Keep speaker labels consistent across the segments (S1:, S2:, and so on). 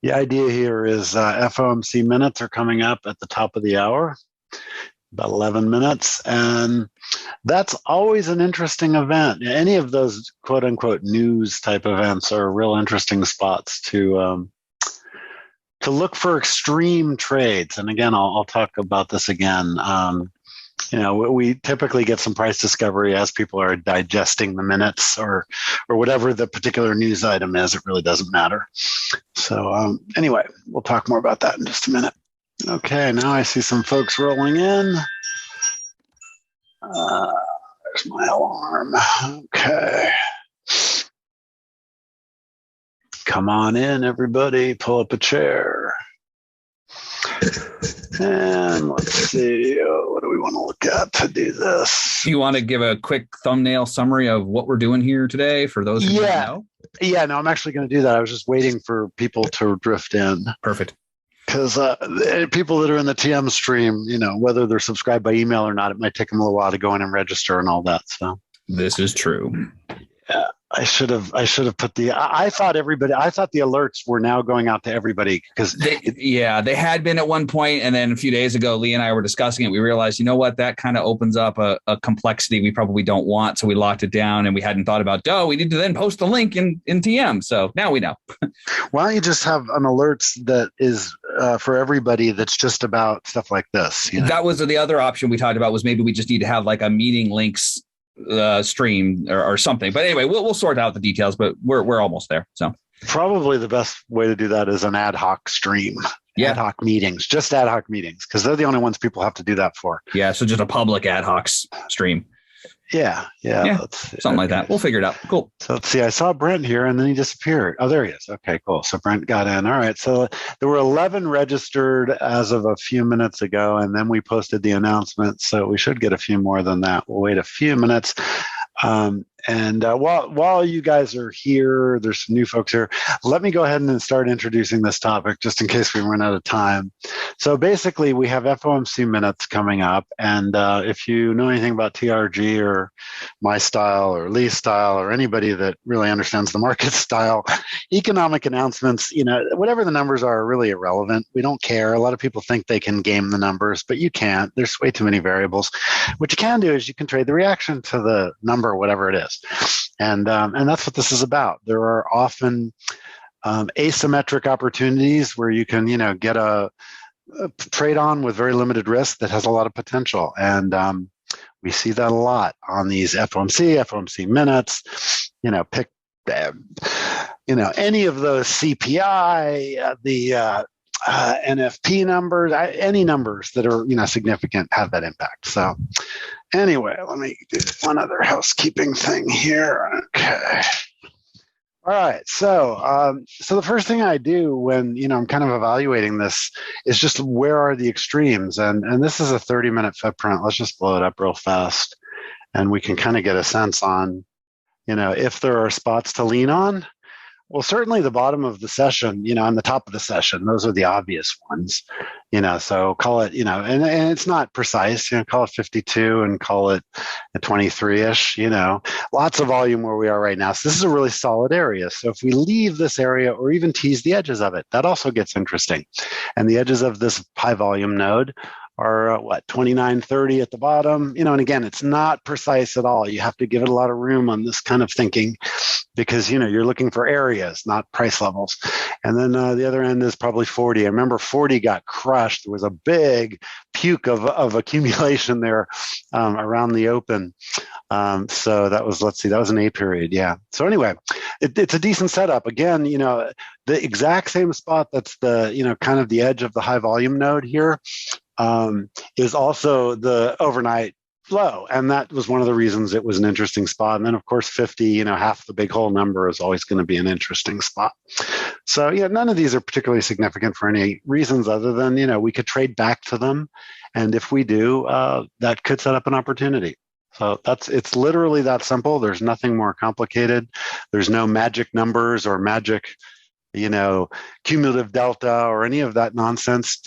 S1: The idea here is FOMC minutes are coming up at the top of the hour, about 11 minutes. And that's always an interesting event. Any of those quote unquote news type events are real interesting spots to look for extreme trades. And again, I'll talk about this again. We typically get some price discovery as people are digesting the minutes or whatever the particular news item is. It really doesn't matter. So anyway, we'll talk more about that in just a minute. Okay, now I see some folks rolling in. There's my alarm. Okay. Come on in, everybody. Pull up a chair. And let's see, what do we want to look at to do this?
S2: Do you want to give a quick thumbnail summary of what we're doing here today for those who don't know? Yeah,
S1: no, I'm actually going to do that. I was just waiting for people to drift in.
S2: Perfect.
S1: Because people that are in the TM stream, whether they're subscribed by email or not, it might take them a little while to go in and register and all that. So
S2: this is true.
S1: Yeah, I should have put I thought the alerts were now going out to everybody because
S2: they had been at one point, and then a few days ago, Lee and I were discussing it. We realized, you know what, that kind of opens up a complexity we probably don't want, so we locked it down, and we hadn't thought about. We need to then post the link in TM. So now we know.
S1: Why don't you just have an alerts that is for everybody that's just about stuff like this?
S2: That was the other option we talked about. Was maybe we just need to have like a meeting links stream or something. But anyway, we'll sort out the details, but we're almost there. So
S1: probably the best way to do that is an ad hoc stream.
S2: Yeah.
S1: Ad hoc meetings, just ad hoc meetings, because they're the only ones people have to do that for.
S2: Yeah. So just a public ad hoc stream.
S1: Yeah.
S2: Something like that. We'll figure it out. Cool.
S1: So let's see. I saw Brent here and then he disappeared. Oh, there he is. Okay, cool. So Brent got in. All right. So there were 11 registered as of a few minutes ago, and then we posted the announcement. So we should get a few more than that. We'll wait a few minutes. While you guys are here, there's some new folks here. Let me go ahead and start introducing this topic just in case we run out of time. So basically, we have FOMC minutes coming up. And if you know anything about TRG or my style or Lee's style or anybody that really understands the market style, economic announcements, whatever the numbers are really irrelevant. We don't care. A lot of people think they can game the numbers, but you can't. There's way too many variables. What you can do is you can trade the reaction to the number, whatever it is. And that's what this is about. There are often asymmetric opportunities where you can, get a trade on with very limited risk that has a lot of potential. And we see that a lot on these FOMC minutes, pick, any of those CPI, the NFP numbers, any numbers that are, significant have that impact. So anyway, let me do one other housekeeping thing here. Okay. All right. So the first thing I do when, I'm kind of evaluating this is just where are the extremes? And this is a 30-minute footprint. Let's just blow it up real fast. And we can kind of get a sense on, if there are spots to lean on. Well, certainly the bottom of the session, and the top of the session, those are the obvious ones, so call it, and it's not precise, call it 52 and call it a 23-ish, lots of volume where we are right now. So this is a really solid area. So if we leave this area or even tease the edges of it, that also gets interesting. And the edges of this high volume node are 29.30 at the bottom, and again, it's not precise at all. You have to give it a lot of room on this kind of thinking because, you're looking for areas, not price levels. And then the other end is probably 40. I remember 40 got crushed. There was a big puke of accumulation there around the open. So that was, that was an A period. Yeah. So anyway, it's a decent setup. Again, the exact same spot that's the, kind of the edge of the high volume node here is also the overnight low. And that was one of the reasons it was an interesting spot. And then, of course, 50, half the big whole number is always going to be an interesting spot. So, none of these are particularly significant for any reasons other than, we could trade back to them. And if we do, that could set up an opportunity. So it's literally that simple. There's nothing more complicated. There's no magic numbers or magic cumulative delta or any of that nonsense.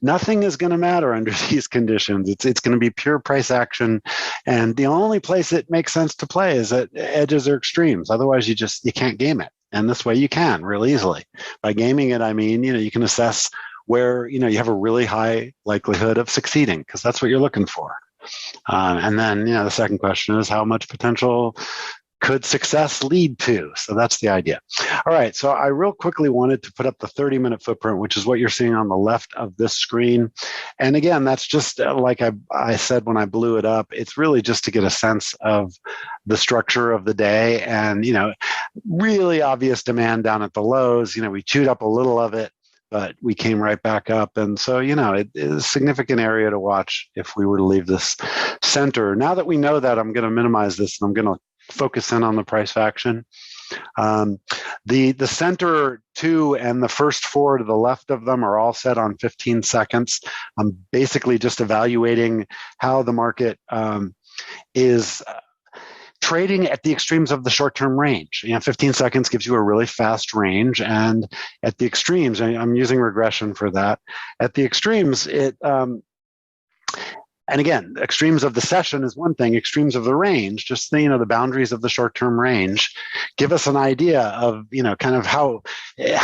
S1: Nothing is going to matter under these conditions. It's going to be pure price action. And the only place it makes sense to play is at edges or extremes. Otherwise, you can't game it. And this way you can real easily. By gaming it, I mean, you can assess where, you have a really high likelihood of succeeding, because that's what you're looking for. And then, the second question is, how much potential could success lead to? So that's the idea. All right. So I real quickly wanted to put up the 30-minute footprint, which is what you're seeing on the left of this screen. And again, that's just like I said when I blew it up, it's really just to get a sense of the structure of the day and, really obvious demand down at the lows. We chewed up a little of it, but we came right back up. And so, it is a significant area to watch if we were to leave this center. Now that we know that, I'm going to minimize this and I'm going to focus in on the price action. The center 2 and the first 4 to the left of them are all set on 15 seconds. I'm basically just evaluating how the market is trading at the extremes of the short-term range. 15 seconds gives you a really fast range, and at the extremes, I'm using regression for that. At the extremes, and again, extremes of the session is one thing, extremes of the range, just the boundaries of the short-term range give us an idea of, kind of how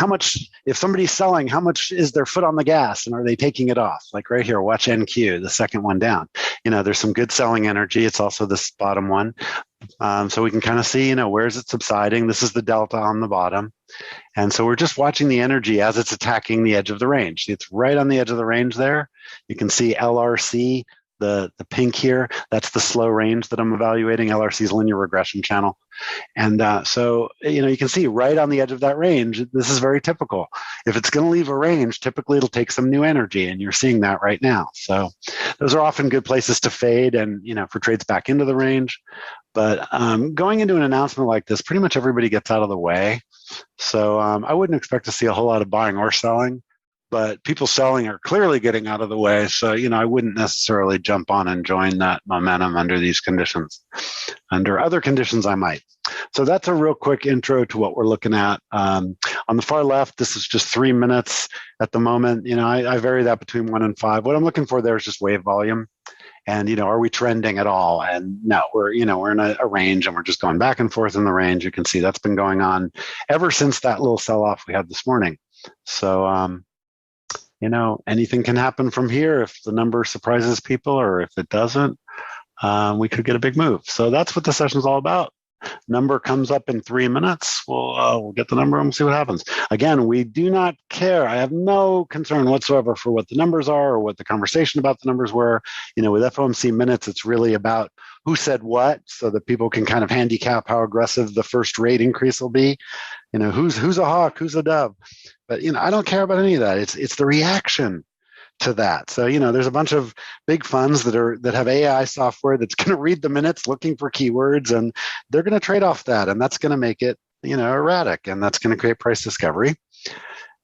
S1: much, if somebody's selling, how much is their foot on the gas and are they taking it off? Like right here, watch NQ, the second one down. There's some good selling energy. It's also this bottom one. So we can kind of see, where is it subsiding? This is the delta on the bottom. And so we're just watching the energy as it's attacking the edge of the range. It's right on the edge of the range there. You can see LRC, the pink here, that's the slow range that I'm evaluating, LRC's linear regression channel. And so, you can see right on the edge of that range, this is very typical. If it's going to leave a range, typically it'll take some new energy, and you're seeing that right now. So those are often good places to fade and, for trades back into the range. But going into an announcement like this, pretty much everybody gets out of the way. So I wouldn't expect to see a whole lot of buying or selling. But people selling are clearly getting out of the way. So, I wouldn't necessarily jump on and join that momentum under these conditions. Under other conditions, I might. So that's a real quick intro to what we're looking at. On the far left, this is just 3 minutes at the moment. I vary that between 1 and 5. What I'm looking for there is just wave volume. And, are we trending at all? And no, we're in a range and we're just going back and forth in the range. You can see that's been going on ever since that little sell-off we had this morning. So, anything can happen from here if the number surprises people, or if it doesn't, we could get a big move. So that's what the session's all about. Number comes up in 3 minutes. We'll get the number and we'll see what happens. Again, we do not care. I have no concern whatsoever for what the numbers are or what the conversation about the numbers were. With FOMC minutes, it's really about who said what, so that people can kind of handicap how aggressive the first rate increase will be. Who's a hawk, who's a dove. But I don't care about any of that. It's the reaction to that. So, there's a bunch of big funds that have AI software that's going to read the minutes looking for keywords, and they're going to trade off that, and that's going to make it, erratic, and that's going to create price discovery.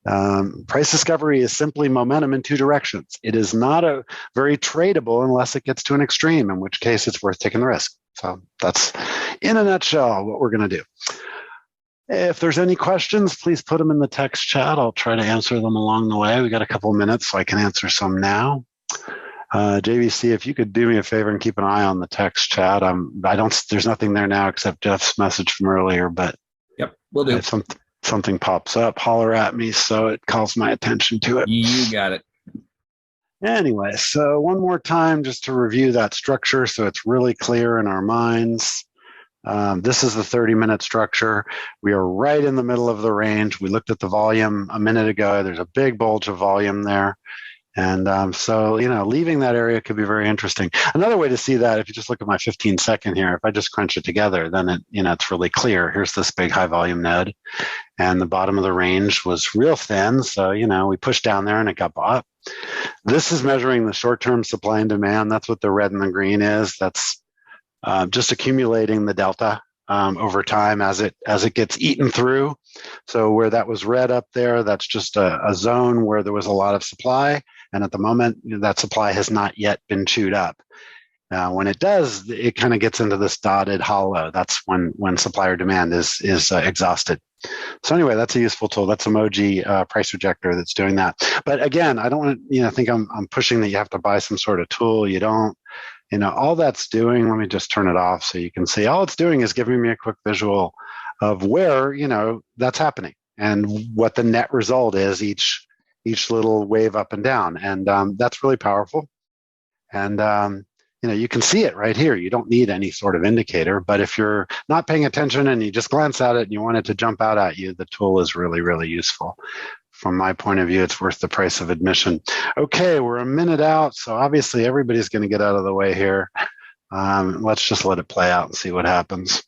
S1: Price discovery is simply momentum in 2 directions. It is not a very tradable unless it gets to an extreme, in which case it's worth taking the risk. So that's, in a nutshell, what we're going to do. If there's any questions, please put them in the text chat. I'll try to answer them along the way. We got a couple of minutes, so I can answer some now. JVC, if you could do me a favor and keep an eye on the text chat. There's nothing there now except Jeff's message from earlier, but
S2: yep, we'll do.
S1: If something pops up, holler at me so it calls my attention to it.
S2: You got it.
S1: Anyway, so one more time, just to review that structure so it's really clear in our minds. This is the 30-minute structure. We are right in the middle of the range. We looked at the volume a minute ago. There's a big bulge of volume there. And so, leaving that area could be very interesting. Another way to see that, if you just look at my 15-second here, if I just crunch it together, then it's really clear. Here's this big high volume node, and the bottom of the range was real thin. So, we pushed down there and it got bought. This is measuring the short-term supply and demand. That's what the red and the green is. That's just accumulating the delta over time as it gets eaten through. So where that was red up there, that's just a zone where there was a lot of supply. And at the moment, that supply has not yet been chewed up. When it does, it kind of gets into this dotted hollow. That's when supplier demand is exhausted. So anyway, that's a useful tool. That's emoji price rejector that's doing that. But again, I don't want to think I'm pushing that you have to buy some sort of tool. You don't. All that's doing, let me just turn it off so you can see. All it's doing is giving me a quick visual of where, that's happening and what the net result is each little wave up and down. And that's really powerful. And, you can see it right here. You don't need any sort of indicator, but if you're not paying attention and you just glance at it and you want it to jump out at you, the tool is really, really useful. From my point of view, it's worth the price of admission. Okay, we're a minute out, so obviously everybody's going to get out of the way here. Let's just let it play out and see what happens.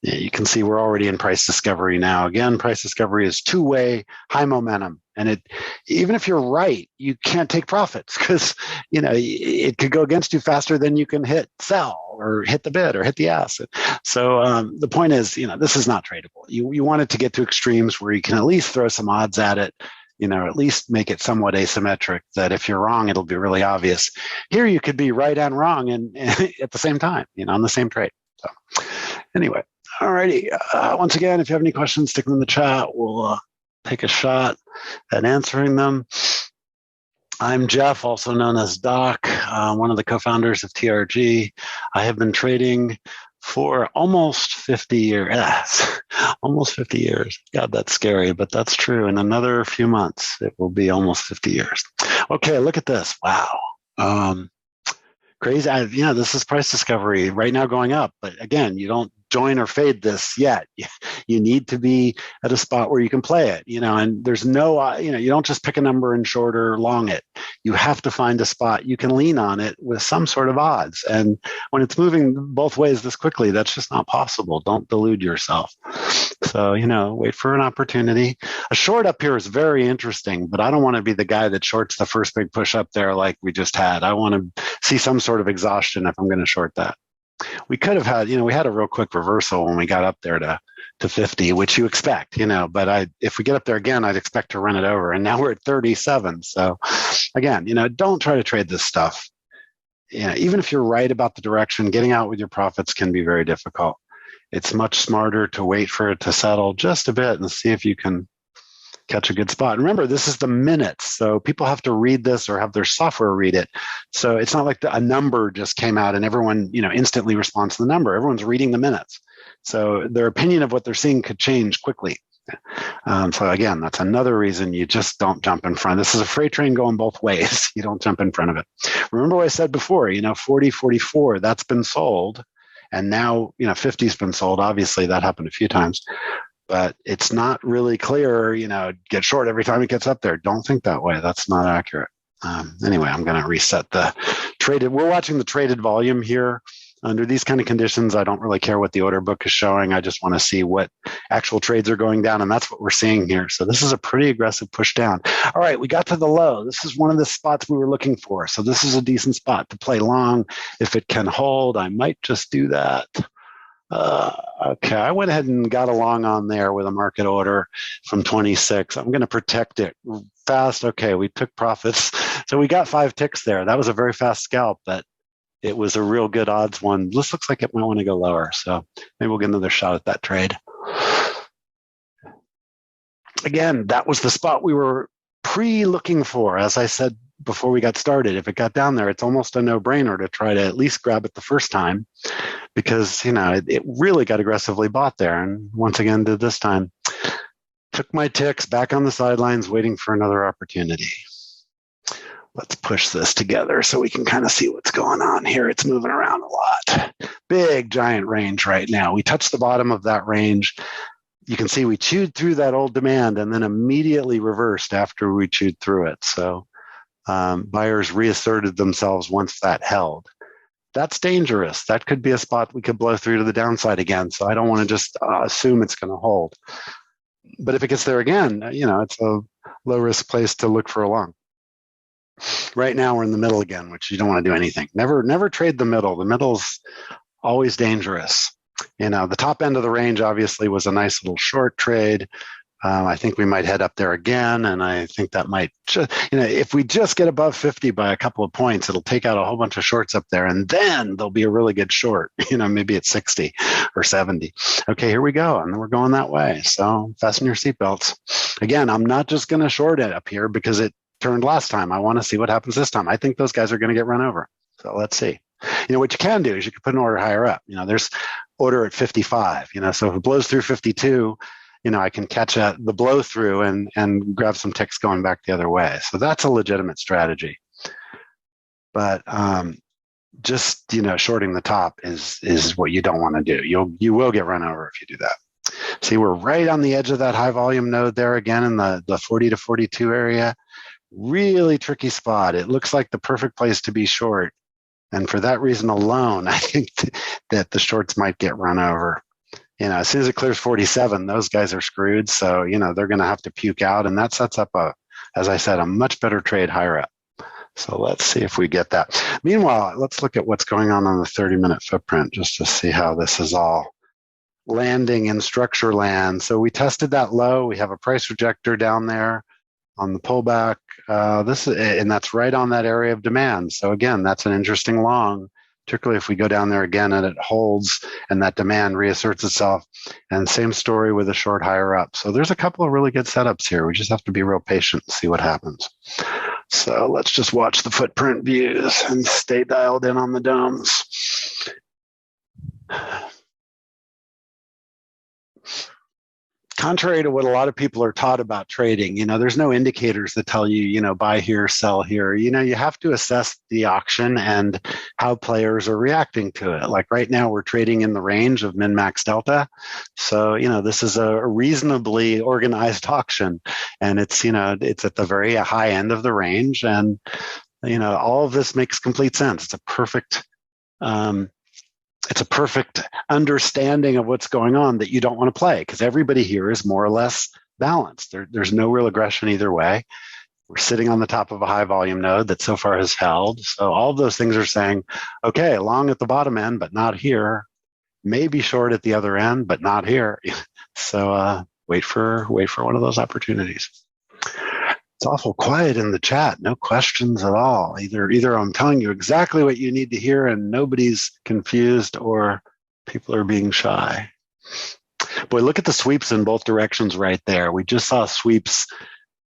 S1: Yeah, you can see we're already in price discovery now. Again, price discovery is two-way, high momentum. And even if you're right, you can't take profits because, it could go against you faster than you can hit sell or hit the bid or hit the ask. So the point is, this is not tradable. You want it to get to extremes where you can at least throw some odds at it, at least make it somewhat asymmetric that if you're wrong, it'll be really obvious. Here you could be right and wrong and at the same time, on the same trade. So anyway. All righty. Once again, if you have any questions, stick them in the chat. We'll take a shot at answering them. I'm Jeff, also known as Doc, one of the co-founders of TRG. I have been trading for almost 50 years. Almost 50 years. God, that's scary, but that's true. In another few months, it will be almost 50 years. Okay, look at this. Wow. Crazy. This is price discovery right now going up. But again, you don't join or fade this yet. You need to be at a spot where you can play it, and there's no, you don't just pick a number and short or long it. You have to find a spot you can lean on it with some sort of odds. And when it's moving both ways this quickly, that's just not possible. Don't delude yourself. So, wait for an opportunity. A short up here is very interesting, but I don't want to be the guy that shorts the first big push up there like we just had. I want to see some sort of exhaustion if I'm going to short that. We could have had, we had a real quick reversal when we got up there to 50, which you expect, but if we get up there again, I'd expect to run it over. And now we're at 37. So again, don't try to trade this stuff. Even if you're right about the direction, getting out with your profits can be very difficult. It's much smarter to wait for it to settle just a bit and see if you can catch a good spot. Remember, this is the minutes, so people have to read this or have their software read it. So it's not like a number just came out and everyone, instantly responds to the number. Everyone's reading the minutes. So their opinion of what they're seeing could change quickly. So again, that's another reason you just don't jump in front. This is a freight train going both ways. You don't jump in front of it. Remember what I said before, 40, 44, that's been sold. And now, 50's been sold. Obviously, that happened a few times. But it's not really clear, get short every time it gets up there. Don't think that way. That's not accurate. Anyway, I'm going to reset the traded. We're watching the traded volume here. Under these kind of conditions, I don't really care what the order book is showing. I just want to see what actual trades are going down, and that's what we're seeing here. So this is a pretty aggressive push down. All right, we got to the low. This is one of the spots we were looking for. So this is a decent spot to play long. If it can hold, I might just do that. Okay, I went ahead and got along on there with a market order from 26. I'm going to protect it fast. Okay, we took profits. So we got 5 ticks there. That was a very fast scalp, but it was a real good odds one. This looks like it might want to go lower. So maybe we'll get another shot at that trade. Again, that was the spot we were looking for. As I said before we got started, if it got down there, it's almost a no-brainer to try to at least grab it the first time because, it really got aggressively bought there. And once again, did this time. Took my ticks back on the sidelines, waiting for another opportunity. Let's push this together so we can kind of see what's going on here. It's moving around a lot. Big, giant range right now. We touched the bottom of that range. You can see we chewed through that old demand and then immediately reversed after we chewed through it. So buyers reasserted themselves once that held. That's dangerous. That could be a spot we could blow through to the downside again. So I don't want to just assume it's going to hold. But if it gets there again, it's a low risk place to look for a long. Right now we're in the middle again, which you don't want to do anything. Never trade the middle. The middle's always dangerous. The top end of the range obviously was a nice little short trade. I think we might head up there again, and I think that might just, if we just get above 50 by a couple of points, it'll take out a whole bunch of shorts up there, and then there'll be a really good short, maybe at 60 or 70. Okay, here we go, and we're going that way. So fasten your seatbelts. Again, I'm not just going to short it up here because it turned last time. I want to see what happens this time. I think those guys are going to get run over. So let's see. What you can do is you can put an order higher up. There's order at 55. So if it blows through 52, I can catch the blow through and grab some ticks going back the other way. So that's a legitimate strategy. But just shorting the top is what you don't want to do. You will get run over if you do that. See, we're right on the edge of that high volume node there again in the 40 to 42 area. Really tricky spot. It looks like the perfect place to be short. And for that reason alone, I think that the shorts might get run over. As soon as it clears 47, those guys are screwed. So, they're going to have to puke out. And that sets up as I said, a much better trade higher up. So let's see if we get that. Meanwhile, let's look at what's going on the 30-minute footprint just to see how this is all landing in structure land. So we tested that low. We have a price rejector down there on the pullback. And that's right on that area of demand. So again, that's an interesting long, particularly if we go down there again and it holds and that demand reasserts itself. And same story with a short higher up. So there's a couple of really good setups here. We just have to be real patient and see what happens. So let's just watch the footprint views and stay dialed in on the domes. Contrary to what a lot of people are taught about trading, there's no indicators that tell you, buy here, sell here. You have to assess the auction and how players are reacting to it. Like right now, we're trading in the range of min-max delta. So, this is a reasonably organized auction, and it's at the very high end of the range. And, all of this makes complete sense. It's a perfect understanding of what's going on that you don't want to play because everybody here is more or less balanced. There's no real aggression either way. We're sitting on the top of a high volume node that so far has held. So all of those things are saying, okay, long at the bottom end, but not here. Maybe short at the other end, but not here. So wait for one of those opportunities. It's awful quiet in the chat. No questions at all. Either I'm telling you exactly what you need to hear and nobody's confused, or people are being shy. Boy, look at the sweeps in both directions right there. We just saw sweeps,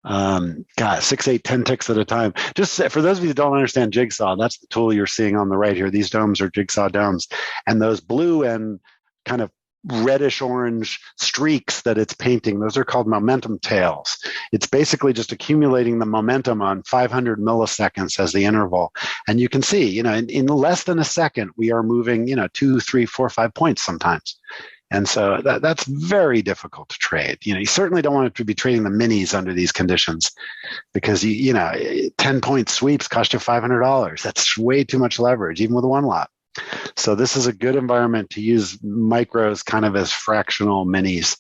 S1: 6, 8, 10 ticks at a time. Just for those of you who don't understand Jigsaw, that's the tool you're seeing on the right here. These domes are Jigsaw domes. And those blue and kind of reddish orange streaks that it's painting, those are called momentum tails. It's basically just accumulating the momentum on 500 milliseconds as the interval. And you can see, in less than a second, we are moving, 2, 3, 4, 5 points sometimes. And so that's very difficult to trade. You certainly don't want to be trading the minis under these conditions because, 10-point sweeps cost you $500. That's way too much leverage, even with one lot. So this is a good environment to use micros kind of as fractional minis,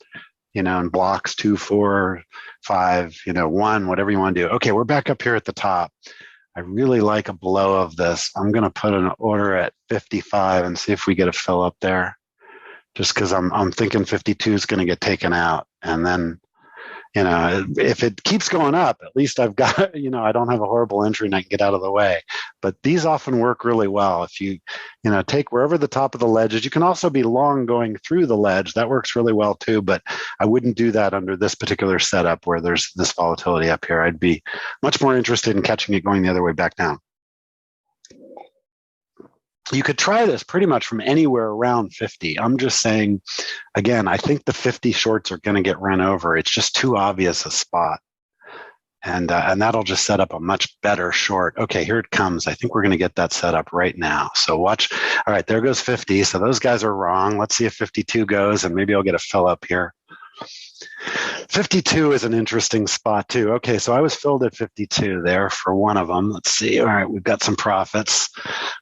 S1: in blocks 2, 4, 5, 1, whatever you want to do. Okay, we're back up here at the top. I really like a below of this. I'm going to put an order at 55 and see if we get a fill up there. Just because I'm thinking 52 is going to get taken out. And then, if it keeps going up, at least I've got, I don't have a horrible entry and I can get out of the way. But these often work really well. If you, take wherever the top of the ledge is, you can also be long going through the ledge. That works really well too, but I wouldn't do that under this particular setup where there's this volatility up here. I'd be much more interested in catching it going the other way back down. You could try this pretty much from anywhere around 50. I'm just saying, again, I think the 50 shorts are going to get run over. It's just too obvious a spot. And that'll just set up a much better short. Okay, here it comes. I think we're going to get that set up right now. So watch. All right, there goes 50. So those guys are wrong. Let's see if 52 goes, and maybe I'll get a fill up here. 52 is an interesting spot too. Okay, so I was filled at 52 there for one of them. Let's see. All right, we've got some profits.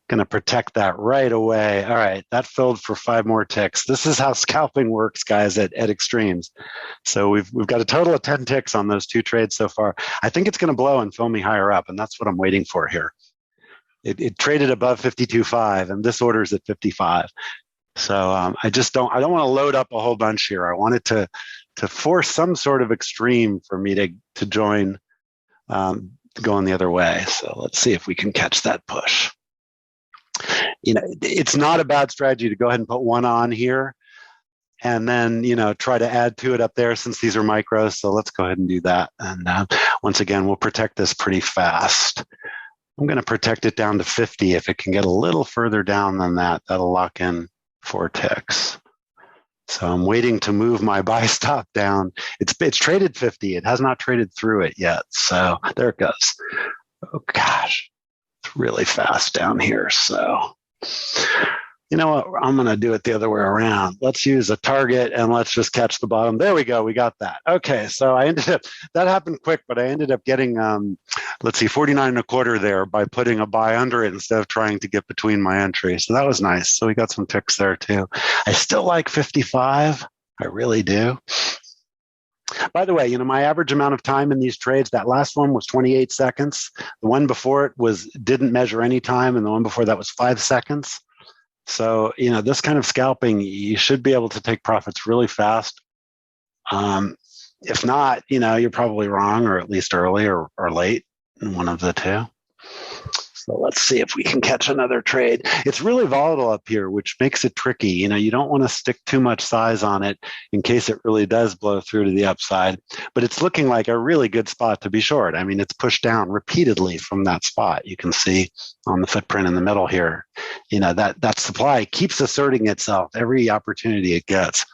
S1: Going to protect that right away. All right, that filled for 5 more ticks. This is how scalping works, guys, at extremes. So we've got a total of 10 ticks on those 2 trades so far. I think it's going to blow and fill me higher up, and that's what I'm waiting for here. It traded above 52.5, and this order is at 55. So I don't want to load up a whole bunch here. I want it to force some sort of extreme for me to join going the other way. So let's see if we can catch that push. It's not a bad strategy to go ahead and put one on here and then, try to add to it up there since these are micros. So let's go ahead and do that. And once again, we'll protect this pretty fast. I'm going to protect it down to 50. If it can get a little further down than that, that'll lock in 4 ticks. So I'm waiting to move my buy stop down. It's traded 50. It has not traded through it yet. So there it goes. Oh gosh, it's really fast down here. So you know what? I'm going to do it the other way around. Let's use a target and let's just catch the bottom. There we go. We got that. Okay. So I ended up, that happened quick, but I ended up getting, 49.25 there by putting a buy under it instead of trying to get between my entries. So that was nice. So we got some ticks there too. I still like 55. I really do. By the way, my average amount of time in these trades, that last one was 28 seconds. The one before it didn't measure any time. And the one before that was 5 seconds. So, this kind of scalping, you should be able to take profits really fast. If not, you're probably wrong, or at least early or late, one of the two. So let's see if we can catch another trade. It's really volatile up here, which makes it tricky. You don't want to stick too much size on it in case it really does blow through to the upside. But it's looking like a really good spot to be short. I mean, it's pushed down repeatedly from that spot. You can see on the footprint in the middle here, that supply keeps asserting itself every opportunity it gets.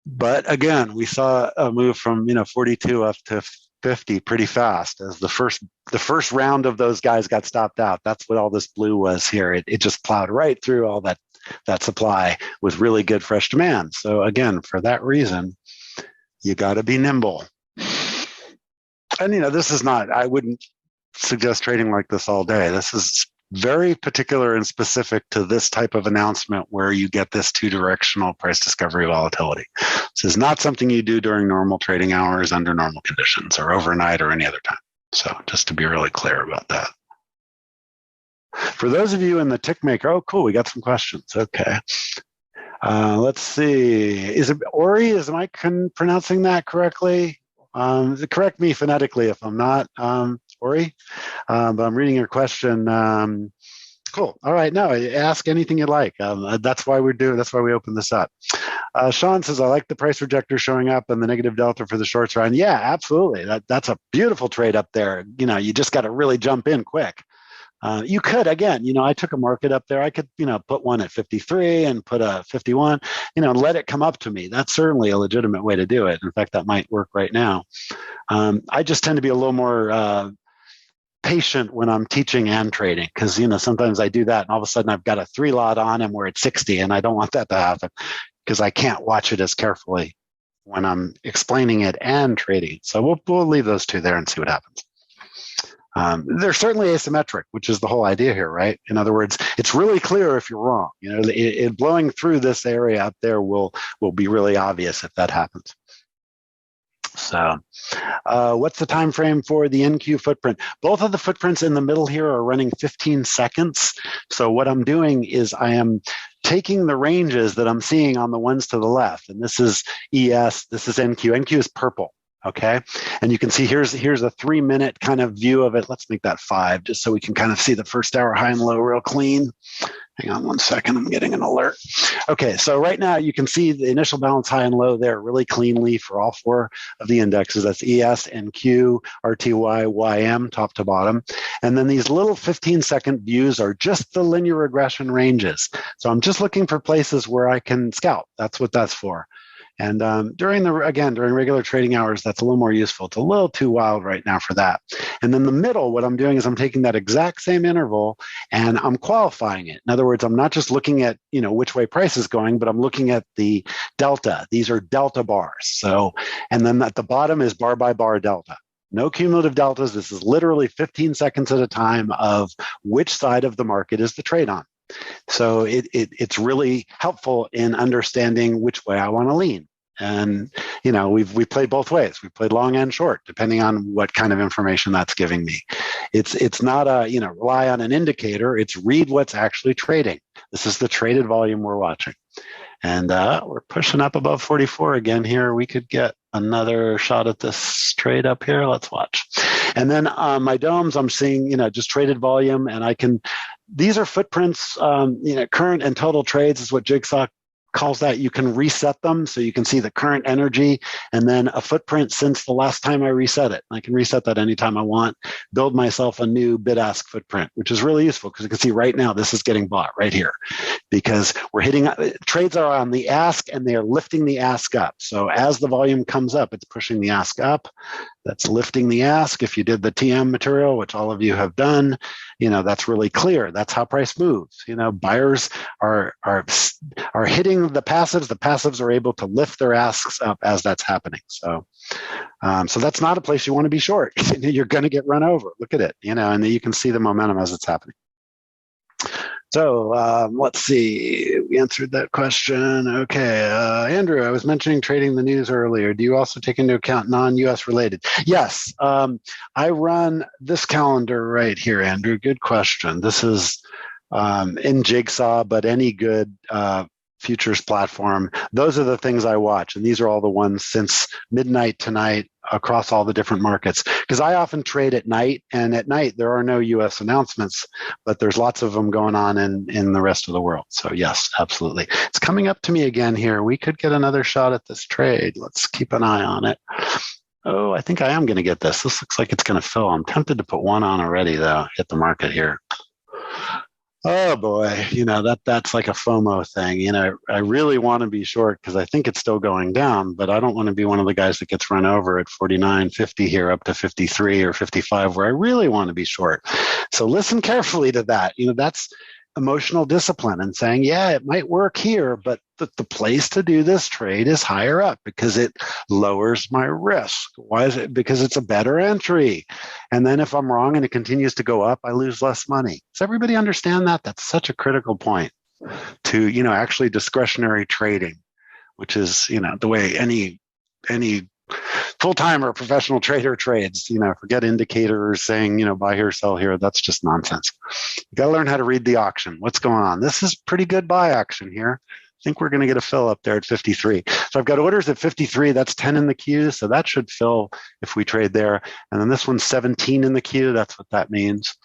S1: But again, we saw a move from 42 up to 50 pretty fast as the first round of those guys got stopped out. That's what all this blue was here. It just plowed right through all that supply with really good fresh demand. So again, for that reason, you got to be nimble. And this is not, I wouldn't suggest trading like this all day. This is very particular and specific to this type of announcement where you get this 2-directional price discovery volatility. This is not something you do during normal trading hours under normal conditions or overnight or any other time. So just to be really clear about that. For those of you in the tick maker, oh, cool, we got some questions. Okay. Let's see. Is it Ori? Am I pronouncing that correctly? Correct me phonetically if I'm not, Ori. But I'm reading your question. Cool. All right. No, ask anything you like. That's why that's why we open this up. Sean says, I like the price rejector showing up and the negative delta for the shorts run. Yeah, absolutely. That's a beautiful trade up there. You just got to really jump in quick. You could, again, I took a market up there. I could, put one at 53 and put a 51, let it come up to me. That's certainly a legitimate way to do it. In fact, that might work right now. I just tend to be a little more patient when I'm teaching and trading because, sometimes I do that and all of a sudden I've got a 3 lot on and we're at 60 and I don't want that to happen because I can't watch it as carefully when I'm explaining it and trading. So we'll leave those two there and see what happens. They're certainly asymmetric, which is the whole idea here, right? In other words, it's really clear if you're wrong. It blowing through this area up there will be really obvious if that happens. So what's the time frame for the NQ footprint? Both of the footprints in the middle here are running 15 seconds. So what I'm doing is I am taking the ranges that I'm seeing on the ones to the left. And this is ES, this is NQ. NQ is purple. Okay. And you can see here's a 3-minute kind of view of it. Let's make that 5 just so we can kind of see the first hour high and low real clean. Hang on 1 second. I'm getting an alert. Okay. So right now you can see the initial balance high and low there really cleanly for all 4 of the indexes. That's ES, NQ, RTY, YM, top to bottom. And then these little 15-second views are just the linear regression ranges. So I'm just looking for places where I can scalp. That's what that's for. And during regular trading hours, that's a little more useful. It's a little too wild right now for that. And then the middle, what I'm doing is I'm taking that exact same interval and I'm qualifying it. In other words, I'm not just looking at, which way price is going, but I'm looking at the delta. These are delta bars. So, and then at the bottom is bar by bar delta. No cumulative deltas. This is literally 15 seconds at a time of which side of the market is the trade on. So it's really helpful in understanding which way I want to lean. And, we played both ways. We played long and short, depending on what kind of information that's giving me. It's not rely on an indicator. It's read what's actually trading. This is the traded volume we're watching. And we're pushing up above 44 again here. We could get another shot at this trade up here. Let's watch. And then my domes, I'm seeing, just traded volume. And these are footprints, current and total trades is what Jigsaw calls that you can reset them, so you can see the current energy and then a footprint since the last time I reset it. I can reset that anytime I want, build myself a new bid-ask footprint, which is really useful because you can see right now this is getting bought right here because we're hitting trades are on the ask and they are lifting the ask up. So as the volume comes up, it's pushing the ask up. That's lifting the ask. If you did the TM material, which all of you have done, that's really clear. That's how price moves. Buyers are hitting the passives. The passives are able to lift their asks up as that's happening. So that's not a place you want to be short. You're going to get run over. Look at it, and you can see the momentum as it's happening. So let's see. We answered that question. Okay. Andrew, I was mentioning trading the news earlier. Do you also take into account non-US related? Yes. I run this calendar right here, Andrew. Good question. This is in Jigsaw, but any good futures platform. Those are the things I watch. And these are all the ones since midnight tonight across all the different markets. Because I often trade at night, and at night there are no US announcements, but there's lots of them going on in the rest of the world. So yes, absolutely. It's coming up to me again here. We could get another shot at this trade. Let's keep an eye on it. Oh, I think I am going to get this. This looks like it's going to fill. I'm tempted to put one on already, though. Hit the market here. Oh boy, that's like a FOMO thing. I really want to be short because I think it's still going down, but I don't want to be one of the guys that gets run over at 49.50 here up to 53 or 55 where I really want to be short. So listen carefully to that. That's emotional discipline and saying, yeah, it might work here, but the place to do this trade is higher up because it lowers my risk. Why is it? Because it's a better entry. And then if I'm wrong and it continues to go up, I lose less money. Does everybody understand that? That's such a critical point to, actually discretionary trading, which is, the way any full-time or professional trader trades. Forget indicators saying, buy here, sell here. That's just nonsense. You got to learn how to read the auction. What's going on? This is pretty good buy action here. I think we're going to get a fill up there at 53. So I've got orders at 53. That's 10 in the queue. So that should fill if we trade there. And then this one's 17 in the queue. That's what that means.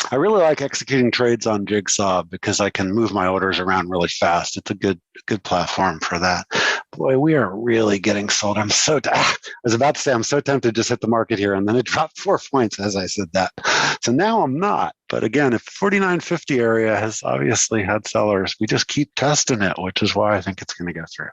S1: I really like executing trades on Jigsaw because I can move my orders around really fast. It's a good platform for that. Boy, we are really getting sold. I was about to say I'm so tempted to just hit the market here, and then it dropped 4 points as I said that. So now I'm not. But again, if 49.50 area has obviously had sellers, we just keep testing it, which is why I think it's going to go through.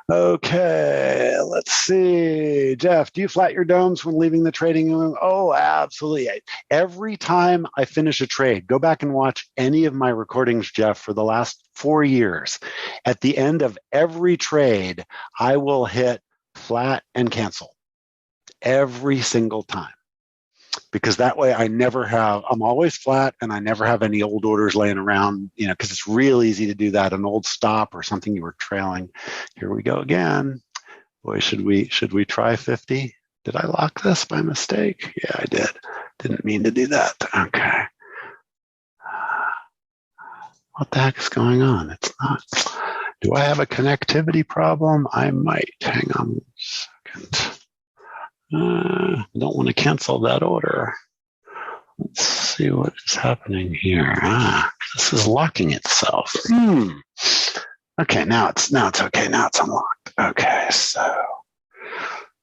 S1: Okay, let's see. Jeff, do you flat your domes when leaving the trading room? Oh, absolutely. Every time I finish a trade, go back and watch any of my recordings, Jeff, for the last 4 years. At the end of every trade, I will hit flat and cancel every single time. Because that way I'm always flat and I never have any old orders laying around, because it's real easy to do that, an old stop or something you were trailing. Here we go again. Boy, should we try 50? Did I lock this by mistake? Yeah, I did. Didn't mean to do that. Okay. What the heck is going on? It's not. Do I have a connectivity problem? I might. Hang on a second. I don't want to cancel that order. Let's see what is happening here. This is locking itself. Okay, now it's okay. Now it's unlocked. Okay, so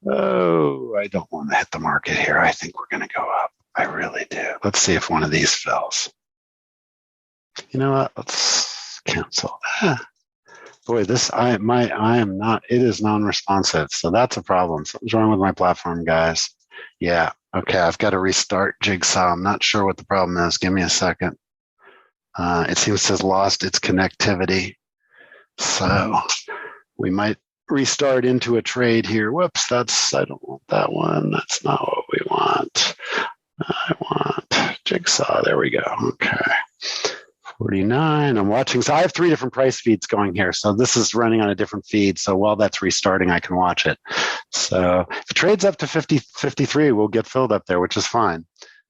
S1: I don't want to hit the market here. I think we're going to go up. I really do. Let's see if one of these fills. You know what? Let's cancel that. Boy, I am not, it is non-responsive. So that's a problem. Something's wrong with my platform, guys. Yeah. Okay. I've got to restart Jigsaw. I'm not sure what the problem is. Give me a second. It seems to have lost its connectivity. So we might restart into a trade here. Whoops. I don't want that one. That's not what we want. I want Jigsaw. There we go. Okay. 49. I'm watching. So I have 3 different price feeds going here. So this is running on a different feed. So while that's restarting, I can watch it. So if it trades up to 53, we'll get filled up there, which is fine.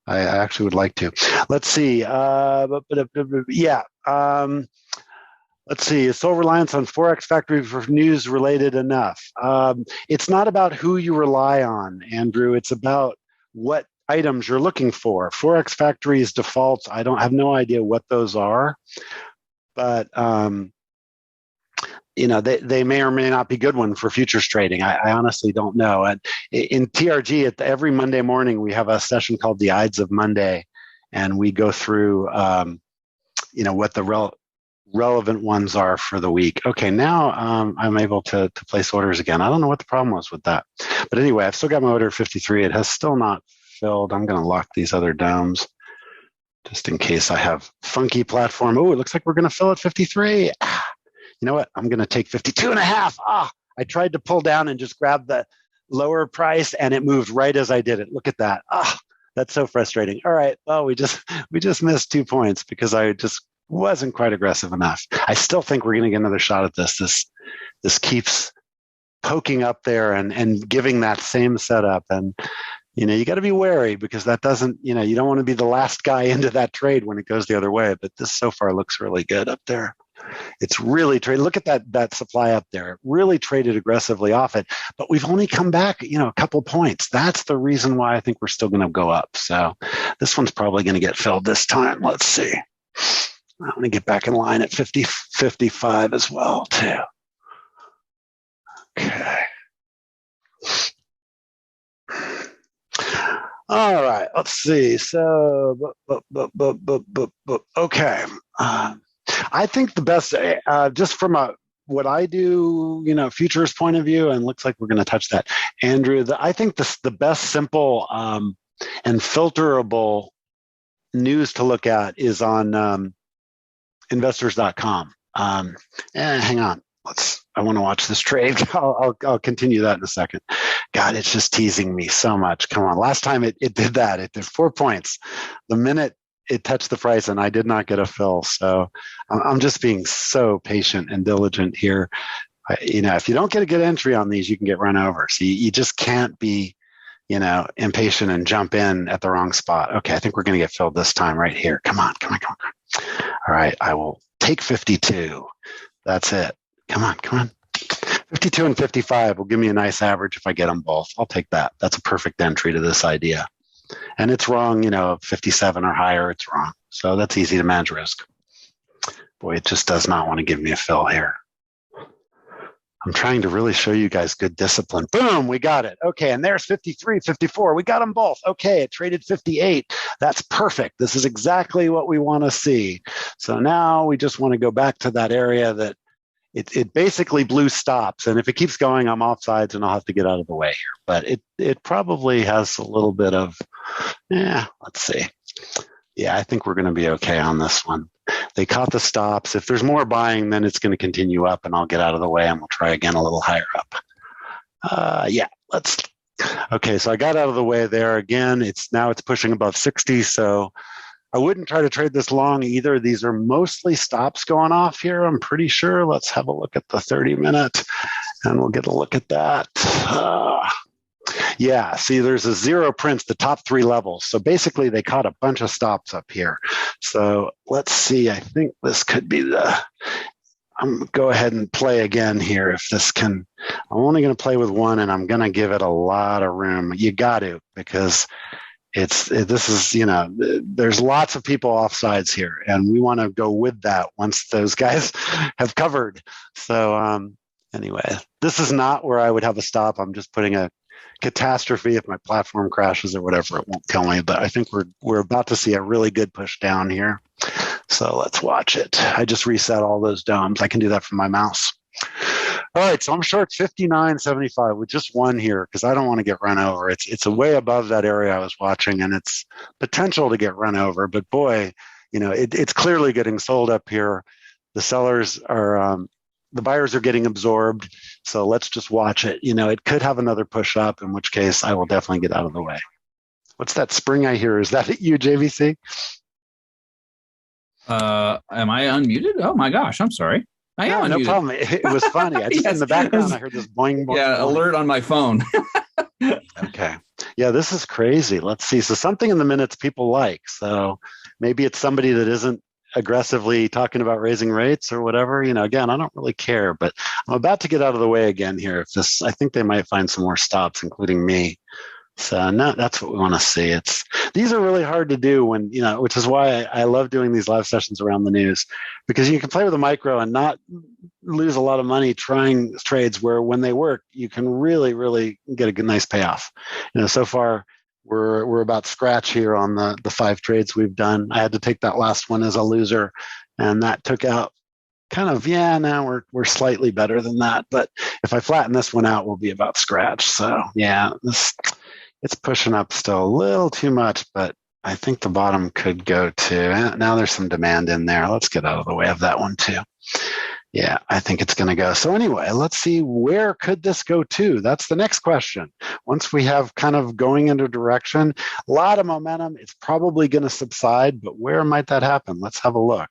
S1: I actually would like to. Let's see. Yeah. Let's see. Is sole reliance on Forex Factory for news related enough? It's not about who you rely on, Andrew. It's about what items you're looking for. Forex Factory's defaults, I don't have no idea what those are, but they may or may not be good one for futures trading. I honestly don't know. And in TRG, every Monday morning, we have a session called the Ides of Monday, and we go through, what the relevant ones are for the week. Okay, now I'm able to place orders again. I don't know what the problem was with that. But anyway, I've still got my order 53. It has still not filled. I'm going to lock these other domes just in case I have funky platform. Oh, it looks like we're going to fill at 53. You know what? I'm going to take 52 and a half. I tried to pull down and just grab the lower price, and it moved right as I did it. Look at that. That's so frustrating. All right. Well, we just missed 2 points because I just wasn't quite aggressive enough. I still think we're going to get another shot at this. This keeps poking up there and giving that same setup. And, you got to be wary because that doesn't, you don't want to be the last guy into that trade when it goes the other way. But this so far looks really good up there. It's really traded. Look at that supply up there. It really traded aggressively off it, but we've only come back, a couple points. That's the reason why I think we're still going to go up. So this one's probably going to get filled this time. Let's see. I'm going to get back in line at 50, 55 as well, too. Okay. All right. Let's see. So, okay. I think the best, just from what I do, futures point of view, and looks like we're going to touch that, Andrew. I think the best simple and filterable news to look at is on investors.com. Hang on, I want to watch this trade. I'll continue that in a second. God, it's just teasing me so much. Come on, last time it did that. It did 4 points the minute it touched the price, and I did not get a fill. So I'm just being so patient and diligent here. If you don't get a good entry on these, you can get run over. So you just can't be, impatient and jump in at the wrong spot. Okay, I think we're going to get filled this time right here. Come on. All right, I will take 52. That's it. Come on. 52 and 55 will give me a nice average if I get them both. I'll take that. That's a perfect entry to this idea. And it's wrong, 57 or higher, it's wrong. So that's easy to manage risk. Boy, it just does not want to give me a fill here. I'm trying to really show you guys good discipline. Boom, we got it. Okay, and there's 53, 54. We got them both. Okay, it traded 58. That's perfect. This is exactly what we want to see. So now we just want to go back to that area that it basically blue stops. And if it keeps going, I'm off sides and I'll have to get out of the way here. But it probably has a little bit of, let's see. Yeah, I think we're going to be okay on this one. They caught the stops. If there's more buying, then it's going to continue up and I'll get out of the way and we'll try again a little higher up. Okay, so I got out of the way there again. It's pushing above 60. So I wouldn't try to trade this long either. These are mostly stops going off here, I'm pretty sure. Let's have a look at the 30-minute and we'll get a look at that. See, there's a zero prints, the top 3 levels. So basically they caught a bunch of stops up here. So let's see, I think this could be I'm going to go ahead and play again here if this can. I'm only going to play with one and I'm going to give it a lot of room. You got to, because there's lots of people offsides here and we want to go with that once those guys have covered. So anyway, this is not where I would have a stop. I'm just putting a catastrophe if my platform crashes or whatever. It won't kill me, but I think we're about to see a really good push down here. So let's watch it. I just reset all those domes. I can do that from my mouse. All right, so I'm short 59.75 with just one here because I don't want to get run over. It's way above that area I was watching, and it's potential to get run over. But boy, it's clearly getting sold up here. The sellers are, the buyers are getting absorbed. So let's just watch it. It could have another push up, in which case I will definitely get out of the way. What's that spring I hear? Is that you, JVC?
S2: Am I unmuted? Oh my gosh, I'm sorry.
S1: No problem. It was funny. I just in the background, I heard this boing, boing.
S2: Yeah, boing. Alert on my phone.
S1: Okay. Yeah, this is crazy. Let's see. So something in the minutes people like. So maybe it's somebody that isn't aggressively talking about raising rates or whatever. Again, I don't really care, but I'm about to get out of the way again here. I think they might find some more stops, including me. So no, that's what we want to see. These are really hard to do when, which is why I love doing these live sessions around the news, because you can play with a micro and not lose a lot of money trying trades where when they work, you can really, really get a good, nice payoff. So far we're about scratch here on the 5 trades we've done. I had to take that last one as a loser, and that took out kind of, now we're slightly better than that. But if I flatten this one out, we'll be about scratch. So it's pushing up still a little too much, but I think the bottom could go to, now there's some demand in there. Let's get out of the way of that one too. Yeah, I think it's going to go. So anyway, let's see, where could this go to? That's the next question. Once we have kind of going into direction, a lot of momentum, it's probably going to subside, but where might that happen? Let's have a look.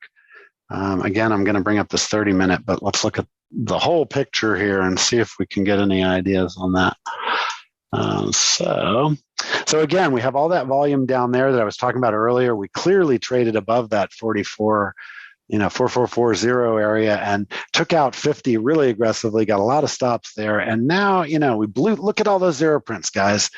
S1: Again, I'm going to bring up this 30-minute, but let's look at the whole picture here and see if we can get any ideas on that. So again, we have all that volume down there that I was talking about earlier. We clearly traded above that 4440 area and took out 50 really aggressively, got a lot of stops there. And now, we look at all those zero prints, guys.